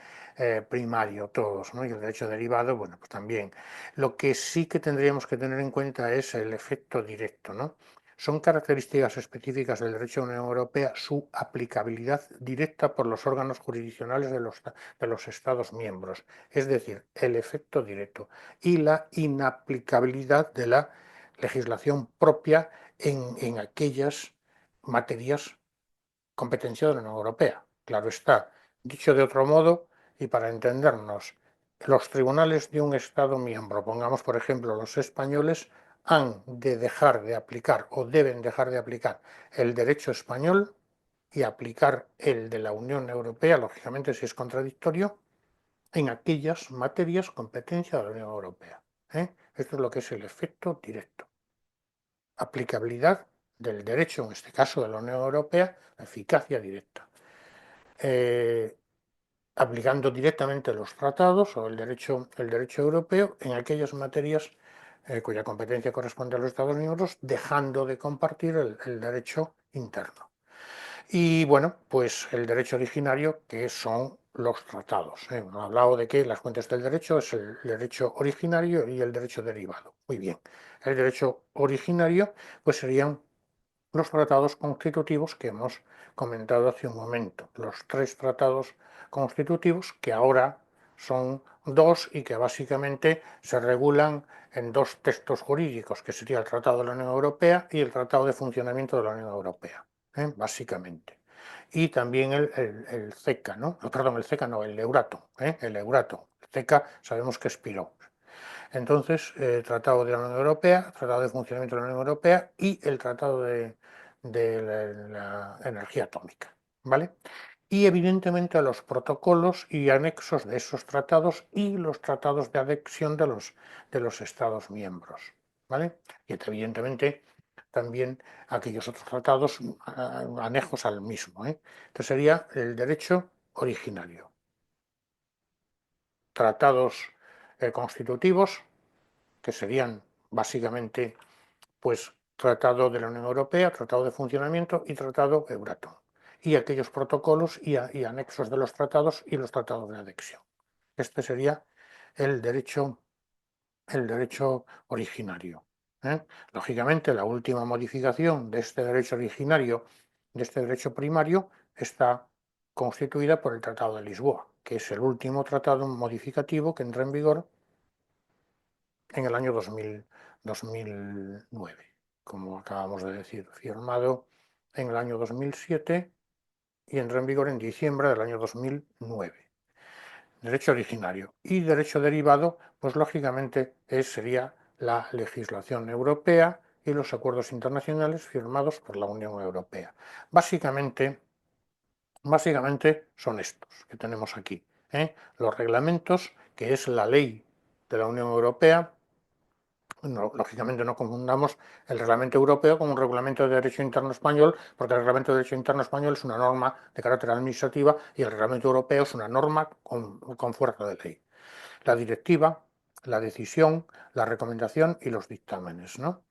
primario todos, ¿no? Y el derecho derivado, bueno, pues también. Lo que sí que tendríamos que tener en cuenta es el efecto directo, ¿no? Son características específicas del derecho de la Unión Europea su aplicabilidad directa por los órganos jurisdiccionales de los Estados miembros, es decir, el efecto directo y la inaplicabilidad de la legislación propia en aquellas materias competencia de la Unión Europea. Claro está. Dicho de otro modo, y para entendernos, los tribunales de un Estado miembro, pongamos por ejemplo los españoles, han de dejar de aplicar o deben dejar de aplicar el derecho español y aplicar el de la Unión Europea, lógicamente si es contradictorio, en aquellas materias competencia de la Unión Europea. Esto es lo que es el efecto directo. Aplicabilidad del derecho, en este caso de la Unión Europea, eficacia directa. Aplicando directamente los tratados o el derecho europeo en aquellas materias cuya competencia corresponde a los Estados miembros, dejando de compartir el derecho interno. Y bueno, pues el derecho originario, que son los tratados. Hemos hablado de que las fuentes del derecho es el derecho originario y el derecho derivado. Muy bien. El derecho originario, pues serían los tratados constitutivos que hemos comentado hace un momento. Los 3 tratados constitutivos que ahora son 2 y que básicamente se regulan en 2 textos jurídicos, que sería el Tratado de la Unión Europea y el Tratado de Funcionamiento de la Unión Europea, básicamente. Y también el CECA, ¿no? Perdón, el CECA no, el Euratom, el Euratom. El CECA sabemos que expiró. Entonces, Tratado de la Unión Europea, Tratado de Funcionamiento de la Unión Europea y el Tratado de la Energía Atómica, ¿vale? Y evidentemente a los protocolos y anexos de esos tratados y los tratados de adhesión de los Estados miembros, ¿vale? Y evidentemente también aquellos otros tratados anejos al mismo. Entonces sería el derecho originario. Tratados constitutivos, que serían básicamente pues Tratado de la Unión Europea, Tratado de Funcionamiento y Tratado Euratom. Y aquellos protocolos y anexos de los tratados y los tratados de adhesión. Este sería el derecho, el derecho originario. Lógicamente, la última modificación de este derecho originario, de este derecho primario, está constituida por el Tratado de Lisboa, que es el último tratado modificativo que entra en vigor en el año 2009, como acabamos de decir, firmado en el año 2007 y entró en vigor en diciembre del año 2009. Derecho originario y derecho derivado, pues lógicamente sería la legislación europea y los acuerdos internacionales firmados por la Unión Europea. Básicamente son estos que tenemos aquí. Los reglamentos, que es la ley de la Unión Europea. No, lógicamente no confundamos el reglamento europeo con un reglamento de derecho interno español, porque el reglamento de derecho interno español es una norma de carácter administrativa y el reglamento europeo es una norma con fuerza de ley. La directiva la decisión, la recomendación y los dictámenes, ¿no?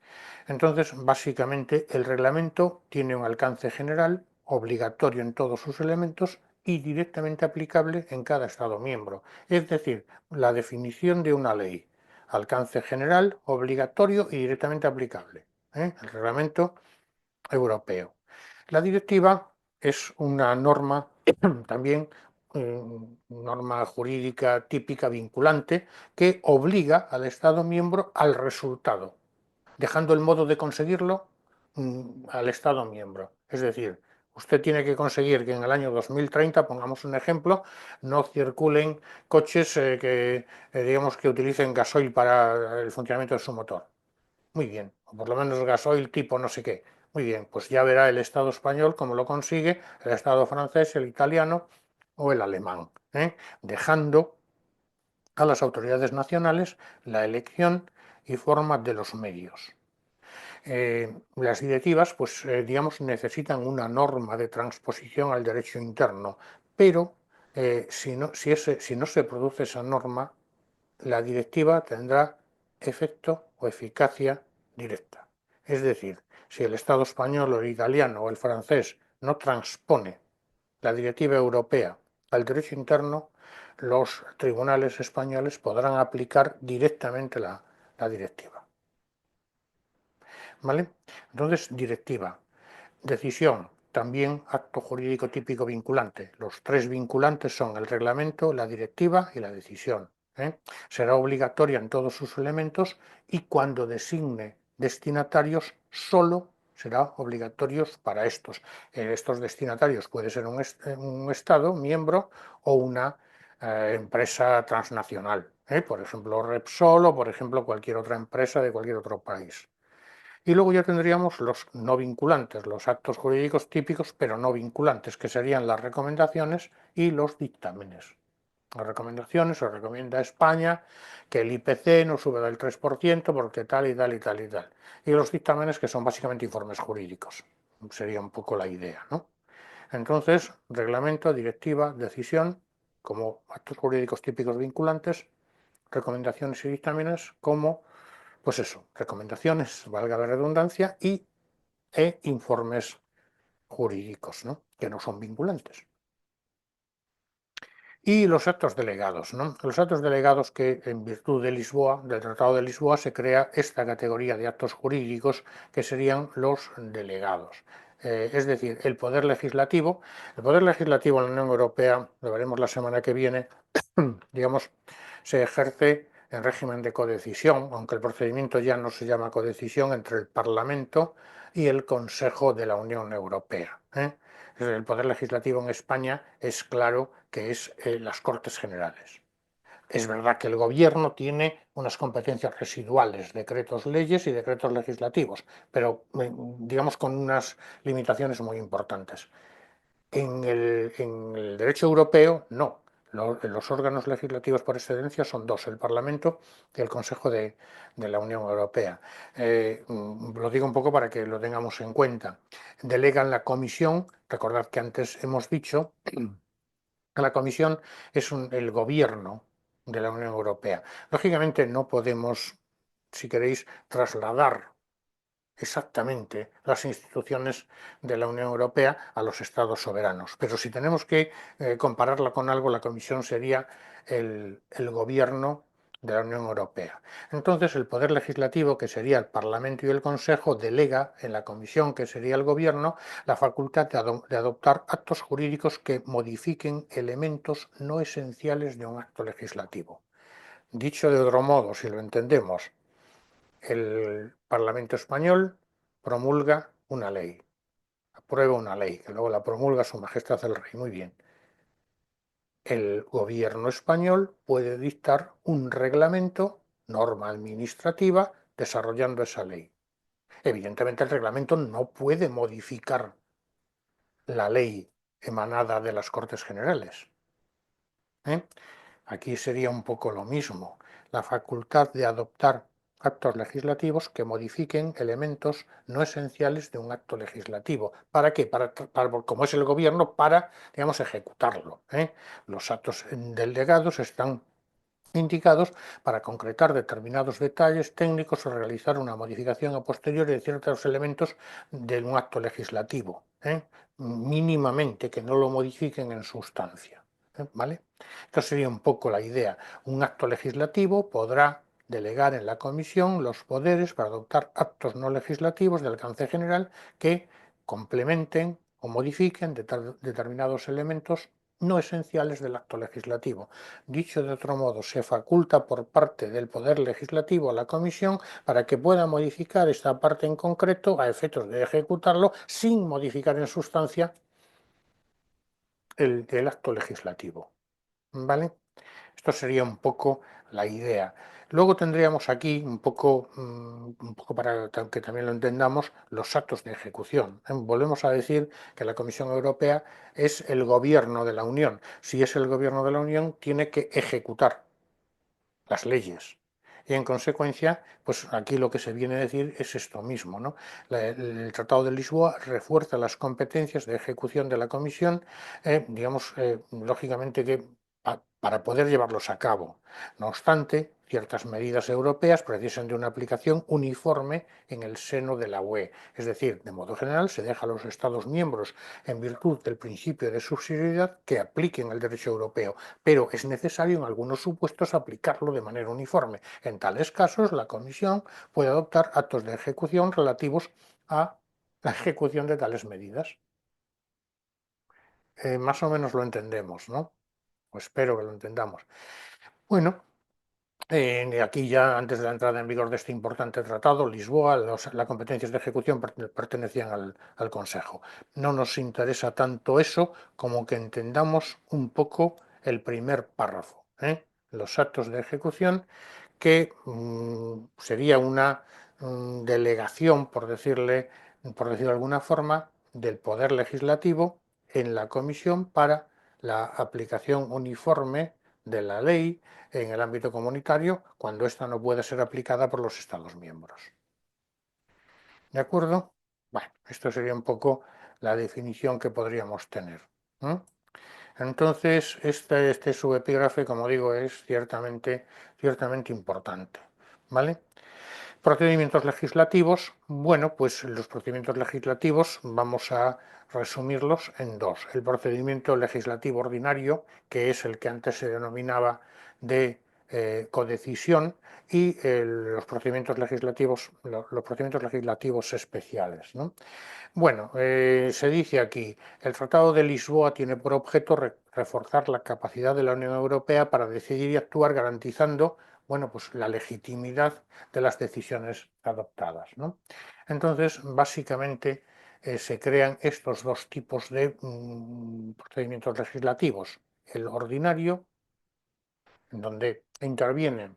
Entonces, básicamente, el reglamento tiene un alcance general, obligatorio en todos sus elementos y directamente aplicable en cada Estado miembro. Es decir, la definición de una ley, alcance general, obligatorio y directamente aplicable. El reglamento europeo. La directiva es una norma también, norma jurídica típica vinculante que obliga al Estado miembro al resultado, dejando el modo de conseguirlo al Estado miembro. Es decir, usted tiene que conseguir que en el año 2030, pongamos un ejemplo, no circulen coches que, digamos, que utilicen gasoil para el funcionamiento de su motor. Muy bien, o por lo menos gasoil tipo no sé qué. Muy bien, pues ya verá el Estado español cómo lo consigue, el Estado francés, el italiano o el alemán, dejando a las autoridades nacionales la elección y forma de los medios. Las directivas, pues digamos, necesitan una norma de transposición al derecho interno, pero si no se produce esa norma, la directiva tendrá efecto o eficacia directa. Es decir, si el Estado español o el italiano o el francés no transpone la directiva europea al derecho interno, los tribunales españoles podrán aplicar directamente la directiva. ¿Vale? Entonces, directiva. Decisión, también acto jurídico típico vinculante. Los tres vinculantes son el reglamento, la directiva y la decisión. Será obligatoria en todos sus elementos y cuando designe destinatarios solo será obligatorios para estos. Estos destinatarios puede ser un Estado miembro o una empresa transnacional. Por ejemplo, Repsol o por ejemplo cualquier otra empresa de cualquier otro país. Y luego ya tendríamos los no vinculantes, los actos jurídicos típicos, pero no vinculantes, que serían las recomendaciones y los dictámenes. Las recomendaciones, se recomienda a España que el IPC no sube del 3% porque tal y tal y tal y tal. Y los dictámenes, que son básicamente informes jurídicos. Sería un poco la idea, ¿no? Entonces, reglamento, directiva, decisión, como actos jurídicos típicos vinculantes, recomendaciones y dictámenes como, pues eso, recomendaciones, valga la redundancia, e informes jurídicos, ¿no? Que no son vinculantes. Y los actos delegados, ¿no? Los actos delegados que en virtud de Lisboa, del Tratado de Lisboa, se crea esta categoría de actos jurídicos que serían los delegados. Es decir, el poder legislativo en la Unión Europea, lo veremos la semana que viene, digamos, se ejerce en régimen de codecisión, aunque el procedimiento ya no se llama codecisión, entre el Parlamento y el Consejo de la Unión Europea. El poder legislativo en España es claro que es las Cortes Generales. Es verdad que el gobierno tiene unas competencias residuales, decretos leyes y decretos legislativos, pero digamos con unas limitaciones muy importantes. En el derecho europeo, no. Los órganos legislativos por excelencia son dos, el Parlamento y el Consejo de la Unión Europea. Lo digo un poco para que lo tengamos en cuenta. Delegan la Comisión, recordad que antes hemos dicho que la Comisión es el gobierno de la Unión Europea. Lógicamente no podemos, si queréis, trasladar exactamente las instituciones de la Unión Europea a los estados soberanos. Pero si tenemos que compararla con algo, la Comisión sería el gobierno de la Unión Europea. Entonces, el poder legislativo, que sería el Parlamento y el Consejo, delega en la Comisión, que sería el gobierno, la facultad de adoptar actos jurídicos que modifiquen elementos no esenciales de un acto legislativo. Dicho de otro modo, si lo entendemos, el Parlamento español promulga una ley, aprueba una ley, que luego la promulga Su Majestad el Rey. Muy bien. El gobierno español puede dictar un reglamento, norma administrativa, desarrollando esa ley. Evidentemente el reglamento no puede modificar la ley emanada de las Cortes Generales. Aquí sería un poco lo mismo, la facultad de adoptar actos legislativos que modifiquen elementos no esenciales de un acto legislativo. ¿Para qué? Como es el gobierno, para, digamos, ejecutarlo. Los actos delegados están indicados para concretar determinados detalles técnicos o realizar una modificación a posteriori de ciertos elementos de un acto legislativo, mínimamente, que no lo modifiquen en sustancia. ¿Vale? Esto sería un poco la idea. Un acto legislativo podrá delegar en la Comisión los poderes para adoptar actos no legislativos de alcance general que complementen o modifiquen determinados elementos no esenciales del acto legislativo. Dicho de otro modo, se faculta por parte del Poder Legislativo a la Comisión para que pueda modificar esta parte en concreto a efectos de ejecutarlo sin modificar en sustancia el acto legislativo. ¿Vale? Esto sería un poco la idea. Luego tendríamos aquí un poco para que también lo entendamos, los actos de ejecución. Volvemos a decir que la Comisión Europea es el gobierno de la Unión. Si es el gobierno de la Unión, tiene que ejecutar las leyes. Y en consecuencia, pues aquí lo que se viene a decir es esto mismo, ¿no? El Tratado de Lisboa refuerza las competencias de ejecución de la Comisión, digamos, lógicamente que para poder llevarlos a cabo. No obstante, ciertas medidas europeas precisan de una aplicación uniforme en el seno de la UE. Es decir, de modo general, se deja a los Estados miembros, en virtud del principio de subsidiariedad, que apliquen el derecho europeo, pero es necesario en algunos supuestos aplicarlo de manera uniforme. En tales casos, la Comisión puede adoptar actos de ejecución relativos a la ejecución de tales medidas. Más o menos lo entendemos, ¿no? Pues espero que lo entendamos. Bueno, aquí ya antes de la entrada en vigor de este importante tratado, Lisboa, las competencias de ejecución pertenecían al Consejo. No nos interesa tanto eso como que entendamos un poco el primer párrafo, los actos de ejecución, que sería una delegación, por decirlo de alguna forma, del Poder Legislativo en la Comisión para la aplicación uniforme de la ley en el ámbito comunitario cuando ésta no puede ser aplicada por los Estados miembros. ¿De acuerdo? Bueno, esto sería un poco la definición que podríamos tener. Entonces, este subepígrafe, como digo, es ciertamente importante. ¿Vale? Procedimientos legislativos. Bueno, pues los procedimientos legislativos vamos a resumirlos en dos. El procedimiento legislativo ordinario, que es el que antes se denominaba de codecisión, y los procedimientos legislativos especiales, ¿no? Bueno, se dice aquí, el Tratado de Lisboa tiene por objeto reforzar la capacidad de la Unión Europea para decidir y actuar garantizando, bueno, pues la legitimidad de las decisiones adoptadas, ¿no? Entonces, básicamente, se crean estos dos tipos de procedimientos legislativos, el ordinario, en donde intervienen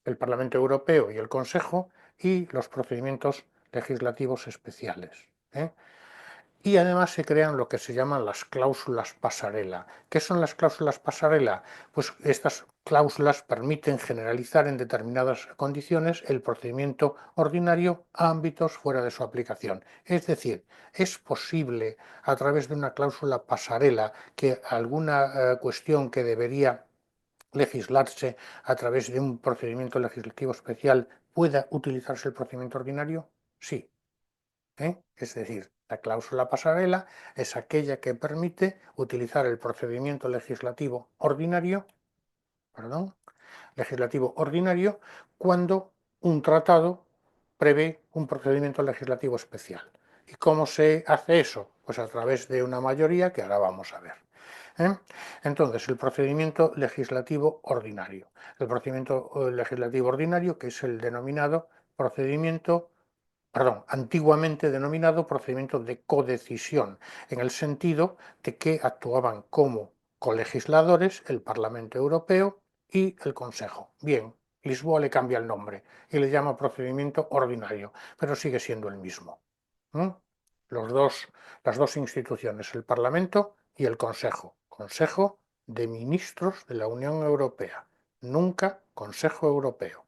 el Parlamento Europeo y el Consejo, y los procedimientos legislativos especiales. Y además se crean lo que se llaman las cláusulas pasarela. ¿Qué son las cláusulas pasarela? Pues estas cláusulas permiten generalizar en determinadas condiciones el procedimiento ordinario a ámbitos fuera de su aplicación. Es decir, es posible a través de una cláusula pasarela que alguna cuestión que debería legislarse a través de un procedimiento legislativo especial pueda utilizarse el procedimiento ordinario. Sí, es decir, la cláusula pasarela es aquella que permite utilizar el procedimiento legislativo ordinario cuando un tratado prevé un procedimiento legislativo especial. ¿Y cómo se hace eso? Pues a través de una mayoría que ahora vamos a ver. Entonces, el procedimiento legislativo ordinario. El procedimiento legislativo ordinario, que es el denominado procedimiento antiguamente denominado procedimiento de codecisión, en el sentido de que actuaban como colegisladores el Parlamento Europeo y el Consejo. Bien, Lisboa le cambia el nombre y le llama procedimiento ordinario, pero sigue siendo el mismo. Los dos, las dos instituciones, el Parlamento y el Consejo. Consejo de Ministros de la Unión Europea, nunca Consejo Europeo.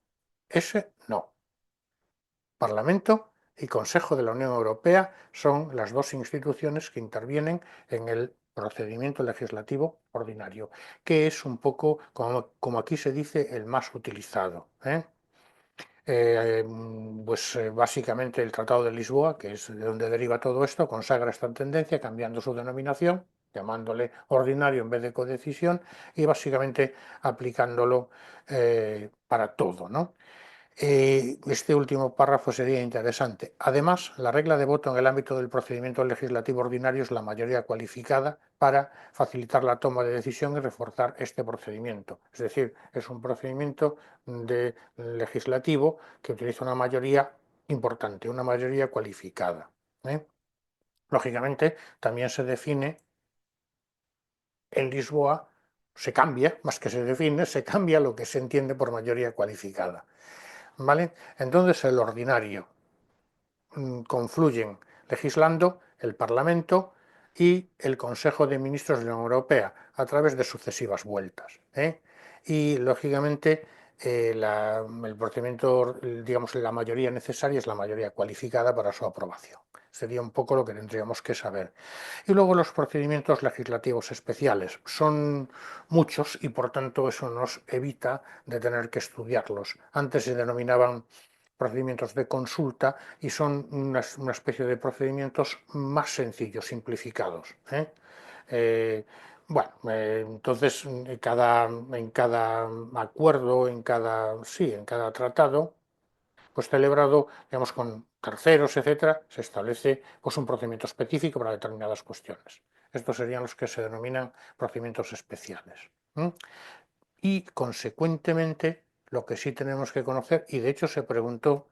Ese no. Parlamento y Consejo de la Unión Europea son las dos instituciones que intervienen en el procedimiento legislativo ordinario, que es un poco, como aquí se dice, el más utilizado, ¿eh? Básicamente el Tratado de Lisboa, que es de donde deriva todo esto, consagra esta tendencia cambiando su denominación, llamándole ordinario en vez de codecisión y básicamente aplicándolo para todo, ¿no? Este último párrafo sería interesante. Además, la regla de voto en el ámbito del procedimiento legislativo ordinario es la mayoría cualificada para facilitar la toma de decisión y reforzar este procedimiento. Es decir, es un procedimiento legislativo que utiliza una mayoría importante, una mayoría cualificada, ¿eh? Lógicamente, también se define en Lisboa, se cambia, más que se define, se cambia lo que se entiende por mayoría cualificada. ¿Vale? Entonces el ordinario confluyen legislando el Parlamento y el Consejo de Ministros de la Unión Europea a través de sucesivas vueltas, ¿eh? Y lógicamente el procedimiento, digamos, la mayoría necesaria es la mayoría cualificada para su aprobación. Sería un poco lo que tendríamos que saber. Y luego los procedimientos legislativos especiales. Son muchos y por tanto eso nos evita de tener que estudiarlos. Antes se denominaban procedimientos de consulta y son una especie de procedimientos más sencillos, simplificados, ¿eh? Eh, bueno, entonces en cada acuerdo, en cada tratado, pues celebrado, digamos, con terceros, etcétera, se establece pues un procedimiento específico para determinadas cuestiones. Estos serían los que se denominan procedimientos especiales. ¿Eh? Y consecuentemente, lo que sí tenemos que conocer, y de hecho se preguntó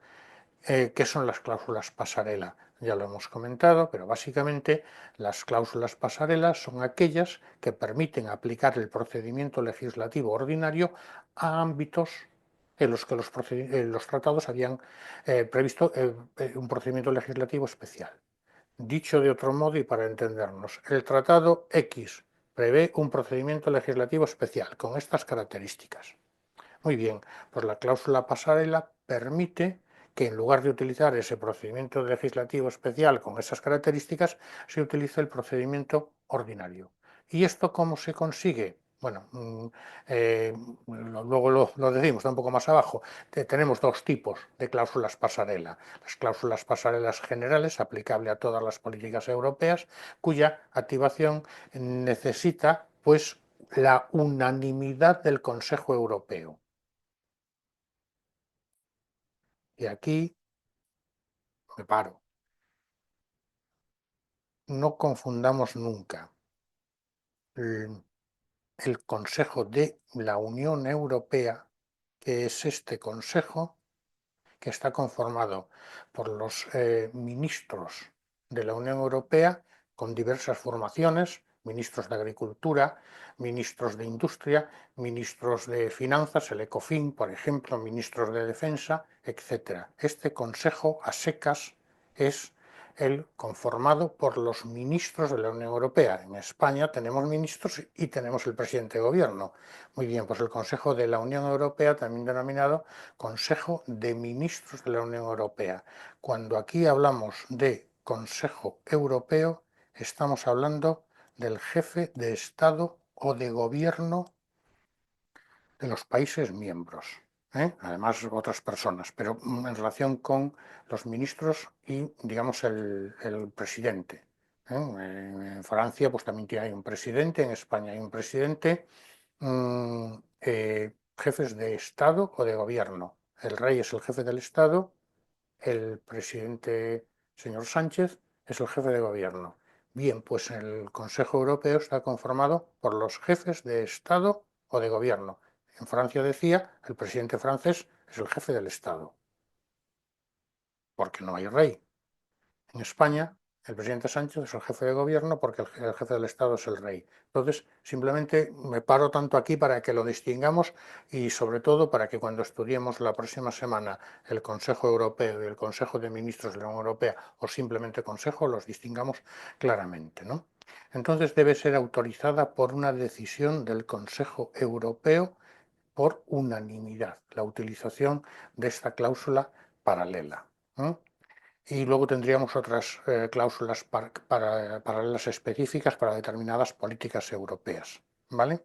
¿qué son las cláusulas pasarela? Ya lo hemos comentado, pero básicamente las cláusulas pasarela son aquellas que permiten aplicar el procedimiento legislativo ordinario a ámbitos en los que los tratados habían previsto un procedimiento legislativo especial. Dicho de otro modo y para entendernos, el Tratado X prevé un procedimiento legislativo especial con estas características. Muy bien, pues la cláusula pasarela permite que en lugar de utilizar ese procedimiento legislativo especial con esas características, se utilice el procedimiento ordinario. ¿Y esto cómo se consigue? Bueno, luego lo decimos, está un poco más abajo. Tenemos dos tipos de cláusulas pasarela. Las cláusulas pasarelas generales, aplicable a todas las políticas europeas, cuya activación necesita, pues, la unanimidad del Consejo Europeo. Y aquí me paro. No confundamos nunca el, el Consejo de la Unión Europea, que es este Consejo que está conformado por los ministros de la Unión Europea con diversas formaciones, ministros de Agricultura, ministros de Industria, ministros de Finanzas, el ECOFIN, por ejemplo, ministros de Defensa, etc. Este Consejo a secas es el conformado por los ministros de la Unión Europea. En España tenemos ministros y tenemos el presidente de gobierno. Muy bien, pues el Consejo de la Unión Europea, también denominado Consejo de Ministros de la Unión Europea. Cuando aquí hablamos de Consejo Europeo, estamos hablando del jefe de Estado o de gobierno de los países miembros, ¿eh? Además otras personas, pero en relación con los ministros y, digamos, el presidente, ¿eh? En Francia pues también hay un presidente, en España hay un presidente, jefes de Estado o de gobierno. El rey es el jefe del Estado, el presidente, señor Sánchez, es el jefe de gobierno. Bien, pues el Consejo Europeo está conformado por los jefes de Estado o de gobierno. En Francia decía, el presidente francés es el jefe del Estado, porque no hay rey. En España, el presidente Sánchez es el jefe de gobierno porque el jefe del Estado es el rey. Entonces, simplemente me paro tanto aquí para que lo distingamos y sobre todo para que cuando estudiemos la próxima semana el Consejo Europeo y el Consejo de Ministros de la Unión Europea o simplemente Consejo, los distingamos claramente, ¿no? Entonces debe ser autorizada por una decisión del Consejo Europeo por unanimidad, la utilización de esta cláusula paralela, ¿no? y luego tendríamos otras cláusulas paralelas específicas para determinadas políticas europeas, ¿vale?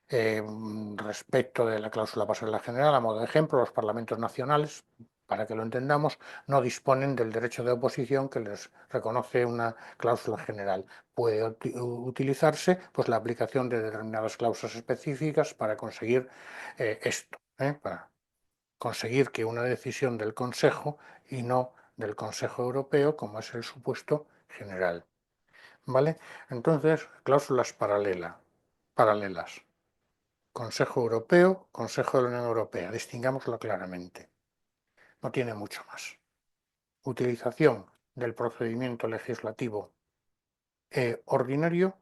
Respecto de la cláusula pasarela general, a modo de ejemplo, los parlamentos nacionales, para que lo entendamos, no disponen del derecho de oposición que les reconoce una cláusula general. Puede utilizarse pues, la aplicación de determinadas cláusulas específicas para conseguir esto, para conseguir que una decisión del Consejo y no del Consejo Europeo, como es el supuesto general. ¿Vale? Entonces, cláusulas paralelas. Consejo Europeo, Consejo de la Unión Europea, distingámoslo claramente. No tiene mucho más. Utilización del procedimiento legislativo ordinario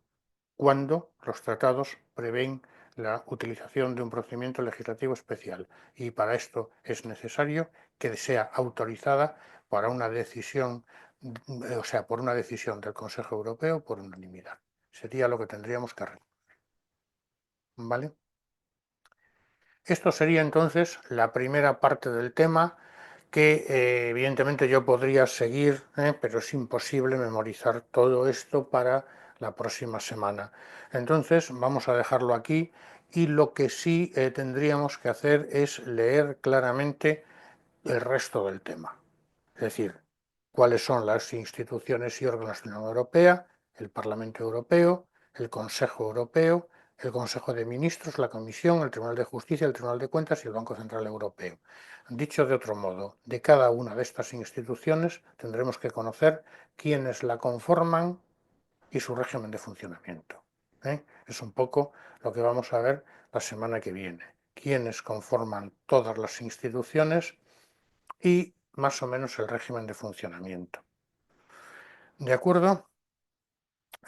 cuando los tratados prevén la utilización de un procedimiento legislativo especial y para esto es necesario que sea autorizada para una decisión, o sea, por una decisión del Consejo Europeo por unanimidad. Sería lo que tendríamos que hacer. ¿Vale? Esto sería entonces la primera parte del tema que evidentemente yo podría seguir, pero es imposible memorizar todo esto para la próxima semana. Entonces vamos a dejarlo aquí y lo que sí tendríamos que hacer es leer claramente el resto del tema. Es decir, cuáles son las instituciones y órganos de la Unión Europea, el Parlamento Europeo, el Consejo Europeo, el Consejo de Ministros, la Comisión, el Tribunal de Justicia, el Tribunal de Cuentas y el Banco Central Europeo. Dicho de otro modo, de cada una de estas instituciones tendremos que conocer quiénes la conforman y su régimen de funcionamiento. Es un poco lo que vamos a ver la semana que viene. Quiénes conforman todas las instituciones y más o menos el régimen de funcionamiento. ¿De acuerdo?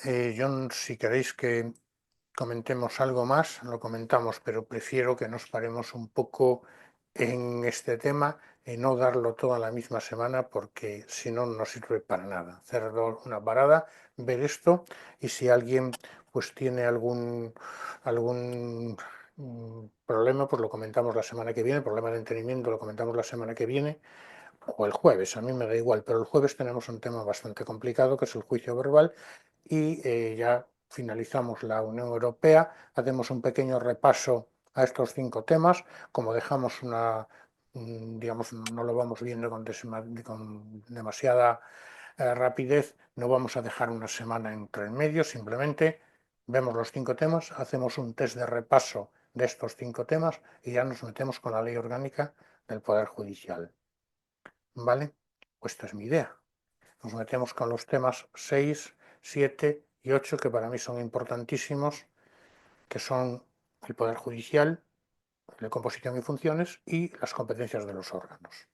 Yo, si queréis que comentemos algo más, lo comentamos, pero prefiero que nos paremos un poco en este tema y no darlo toda la misma semana porque si no, no sirve para nada. Hacer una parada, ver esto y si alguien pues tiene algún problema, pues lo comentamos la semana que viene, problema de entendimiento lo comentamos la semana que viene o el jueves, a mí me da igual, pero el jueves tenemos un tema bastante complicado que es el juicio verbal y ya finalizamos la Unión Europea, hacemos un pequeño repaso a estos 5 temas, como dejamos digamos, no lo vamos viendo con demasiada rapidez, no vamos a dejar una semana entre el medio, simplemente vemos los 5 temas, hacemos un test de repaso de estos 5 temas y ya nos metemos con la ley orgánica del Poder Judicial. ¿Vale? Pues esta es mi idea. Nos metemos con los temas 6, 7 y 8 que para mí son importantísimos, que son el Poder Judicial, la composición y funciones y las competencias de los órganos.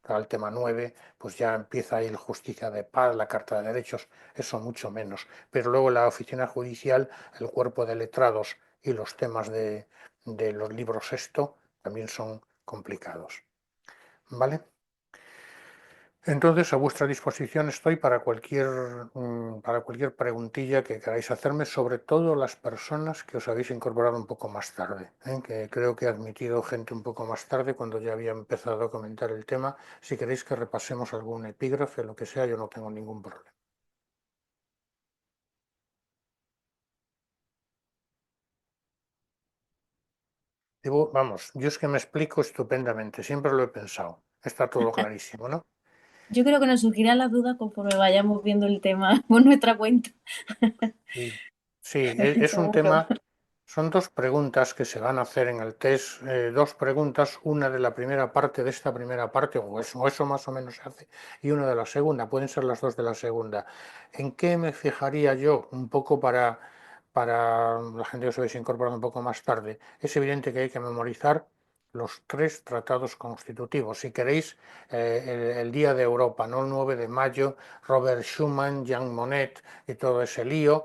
Para el tema 9, pues ya empieza ahí el justicia de paz, la Carta de Derechos, eso mucho menos. Pero luego la oficina judicial, el cuerpo de letrados y los temas de los libros sexto también son complicados. ¿Vale? Entonces, a vuestra disposición estoy para cualquier preguntilla que queráis hacerme, sobre todo las personas que os habéis incorporado un poco más tarde, que creo que he admitido gente un poco más tarde cuando ya había empezado a comentar el tema. Si queréis que repasemos algún epígrafe, lo que sea, yo no tengo ningún problema. Vamos, yo es que me explico estupendamente, siempre lo he pensado. Está todo clarísimo, ¿no? Yo creo que nos surgirán las dudas conforme vayamos viendo el tema por nuestra cuenta. Sí, sí, es un Seguro. tema. Son 2 preguntas que se van a hacer en el test, 2 preguntas, una de la primera parte de esta primera parte, o eso más o menos se hace, y una de la segunda, pueden ser las 2 de la segunda. ¿En qué me fijaría yo? Un poco para la gente que os habéis incorporado un poco más tarde. Es evidente que hay que memorizar los 3 tratados constitutivos. Si queréis, el Día de Europa, no el 9 de mayo, Robert Schuman, Jean Monnet y todo ese lío,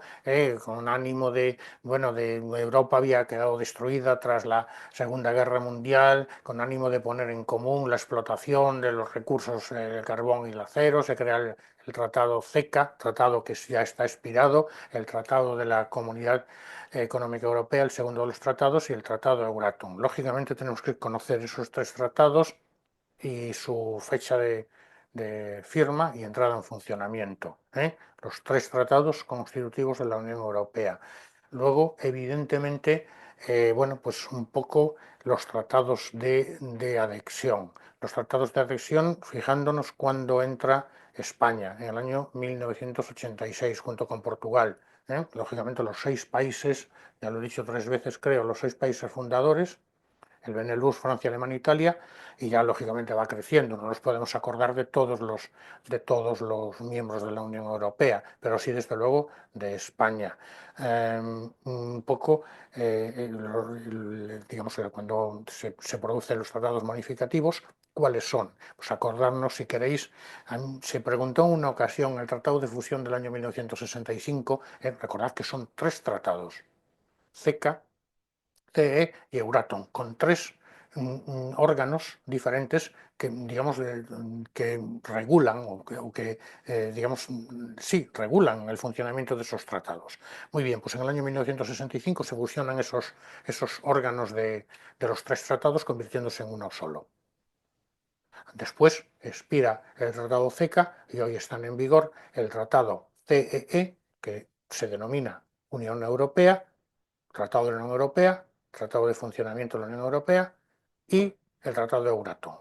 con ánimo de bueno, Europa había quedado destruida tras la Segunda Guerra Mundial, con ánimo de poner en común la explotación de los recursos del carbón y el acero, se crea el Tratado CECA, tratado que ya está expirado, el Tratado de la Comunidad Económica Europea, el segundo de los tratados, y el Tratado Euratom. Lógicamente tenemos que conocer esos 3 tratados y su fecha de firma y entrada en funcionamiento, los 3 tratados constitutivos de la Unión Europea. Luego, evidentemente, bueno, pues un poco los tratados de adhesión. Los tratados de adhesión, fijándonos cuándo entra España, en el año 1986, junto con Portugal. Lógicamente, los 6 países, ya lo he dicho 3 veces, creo, los 6 países fundadores, el Benelux, Francia, Alemania, Italia, y ya lógicamente va creciendo. No nos podemos acordar de todos los miembros de la Unión Europea, pero sí desde luego de España. Un poco, digamos, cuando se producen los tratados modificativos, ¿cuáles son? Pues acordarnos, si queréis, se preguntó en una ocasión el Tratado de Fusión del año 1965, recordad que son 3 tratados, CECA, CE y Euratom, con 3 órganos diferentes que, digamos, que regulan digamos, sí, regulan el funcionamiento de esos tratados. Muy bien, pues en el año 1965 se fusionan esos órganos de los 3 tratados, convirtiéndose en uno solo. Después expira el Tratado CECA y hoy están en vigor el Tratado CEE, que se denomina Unión Europea, Tratado de la Unión Europea, Tratado de Funcionamiento de la Unión Europea y el Tratado de Euratom.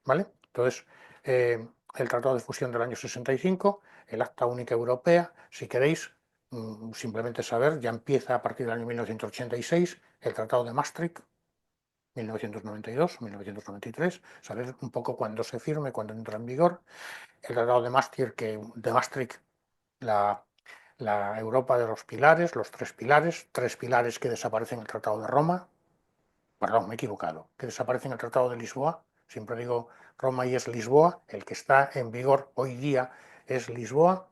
¿Vale? Entonces, el Tratado de Fusión del año 65, el Acta Única Europea, si queréis simplemente saber, ya empieza a partir del año 1986 el Tratado de Maastricht, 1992, 1993, saber un poco cuándo se firme, cuándo entra en vigor. El Tratado de Maastricht, la Europa de los pilares, los 3 pilares que desaparecen en el Tratado de Roma, perdón, me he equivocado, que desaparecen en el Tratado de Lisboa, siempre digo Roma y es Lisboa, el que está en vigor hoy día es Lisboa,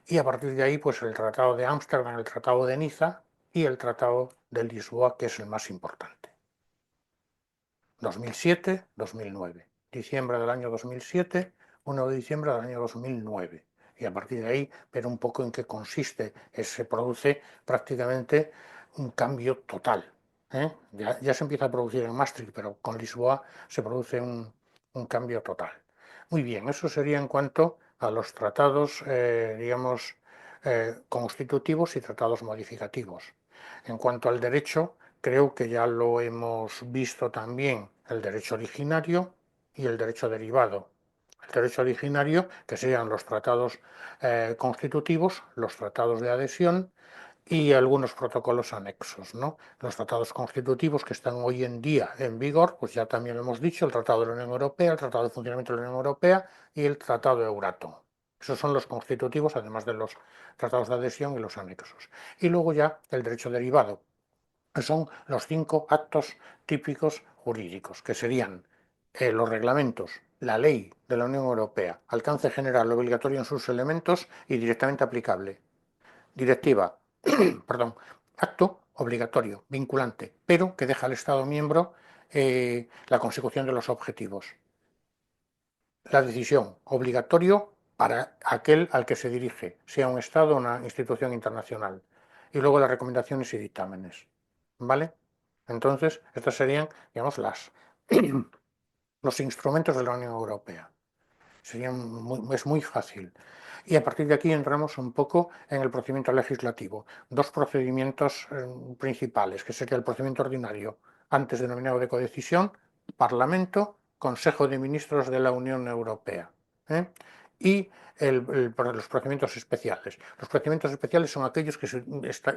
y a partir de ahí pues el Tratado de Ámsterdam, el Tratado de Niza y el Tratado de Lisboa, que es el más importante. 2007-2009, diciembre del año 2007, 1 de diciembre del año 2009. Y a partir de ahí, ver un poco en qué consiste, se produce prácticamente un cambio total. Ya se empieza a producir en Maastricht, pero con Lisboa se produce un cambio total. Muy bien, eso sería en cuanto a los tratados, digamos, constitutivos y tratados modificativos. En cuanto al derecho, creo que ya lo hemos visto también, el derecho originario y el derecho derivado. El derecho originario, que serían los tratados constitutivos, los tratados de adhesión y algunos protocolos anexos, ¿no? Los tratados constitutivos que están hoy en día en vigor, pues ya también lo hemos dicho, el Tratado de la Unión Europea, el Tratado de Funcionamiento de la Unión Europea y el Tratado de Euratom. Esos son los constitutivos, además de los tratados de adhesión y los anexos. Y luego ya el derecho derivado, que son los 5 actos típicos jurídicos, que serían los reglamentos, la ley de la Unión Europea, alcance general, obligatorio en sus elementos y directamente aplicable. Directiva, perdón, acto obligatorio, vinculante, pero que deja al Estado miembro la consecución de los objetivos. La decisión, obligatorio para aquel al que se dirige, sea un Estado o una institución internacional. Y luego las recomendaciones y dictámenes. ¿Vale? Entonces, estos serían, digamos, los instrumentos de la Unión Europea. Es muy fácil. Y a partir de aquí entramos un poco en el procedimiento legislativo. 2 procedimientos principales, que sería el procedimiento ordinario, antes denominado de codecisión, Parlamento, Consejo de Ministros de la Unión Europea. Y los procedimientos especiales. Los procedimientos especiales son aquellos que se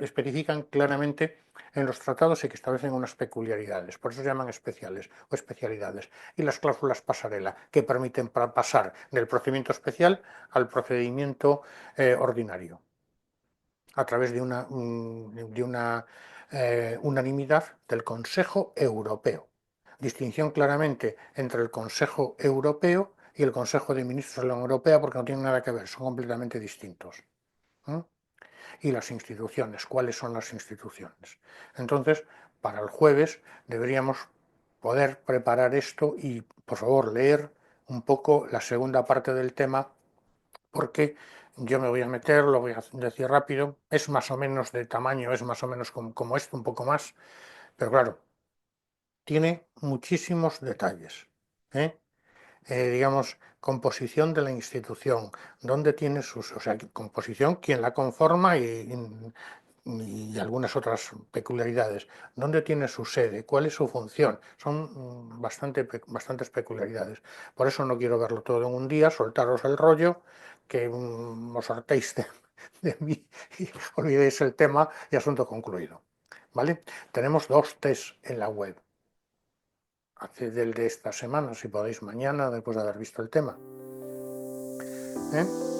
especifican claramente en los tratados y que establecen unas peculiaridades, por eso se llaman especiales o especialidades. Y las cláusulas pasarela, que permiten pasar del procedimiento especial al procedimiento ordinario, a través de una unanimidad del Consejo Europeo. Distinción claramente entre el Consejo Europeo y el Consejo de Ministros de la Unión Europea, porque no tienen nada que ver, son completamente distintos. Y las instituciones, ¿cuáles son las instituciones? Entonces, para el jueves deberíamos poder preparar esto y, por favor, leer un poco la segunda parte del tema, porque yo me voy a meter, lo voy a decir rápido, es más o menos de tamaño, es más o menos como esto, un poco más, pero claro, tiene muchísimos detalles. Digamos, composición de la institución, dónde tiene sus, o sea, composición, quién la conforma y algunas otras peculiaridades, dónde tiene su sede, cuál es su función, son bastantes peculiaridades. Por eso no quiero verlo todo en un día, soltaros el rollo, que os hartéis de mí y olvidéis el tema y asunto concluido. ¿Vale? Tenemos 2 test en la web. Haced el de esta semana, si podéis mañana, después de haber visto el tema. ¿Eh?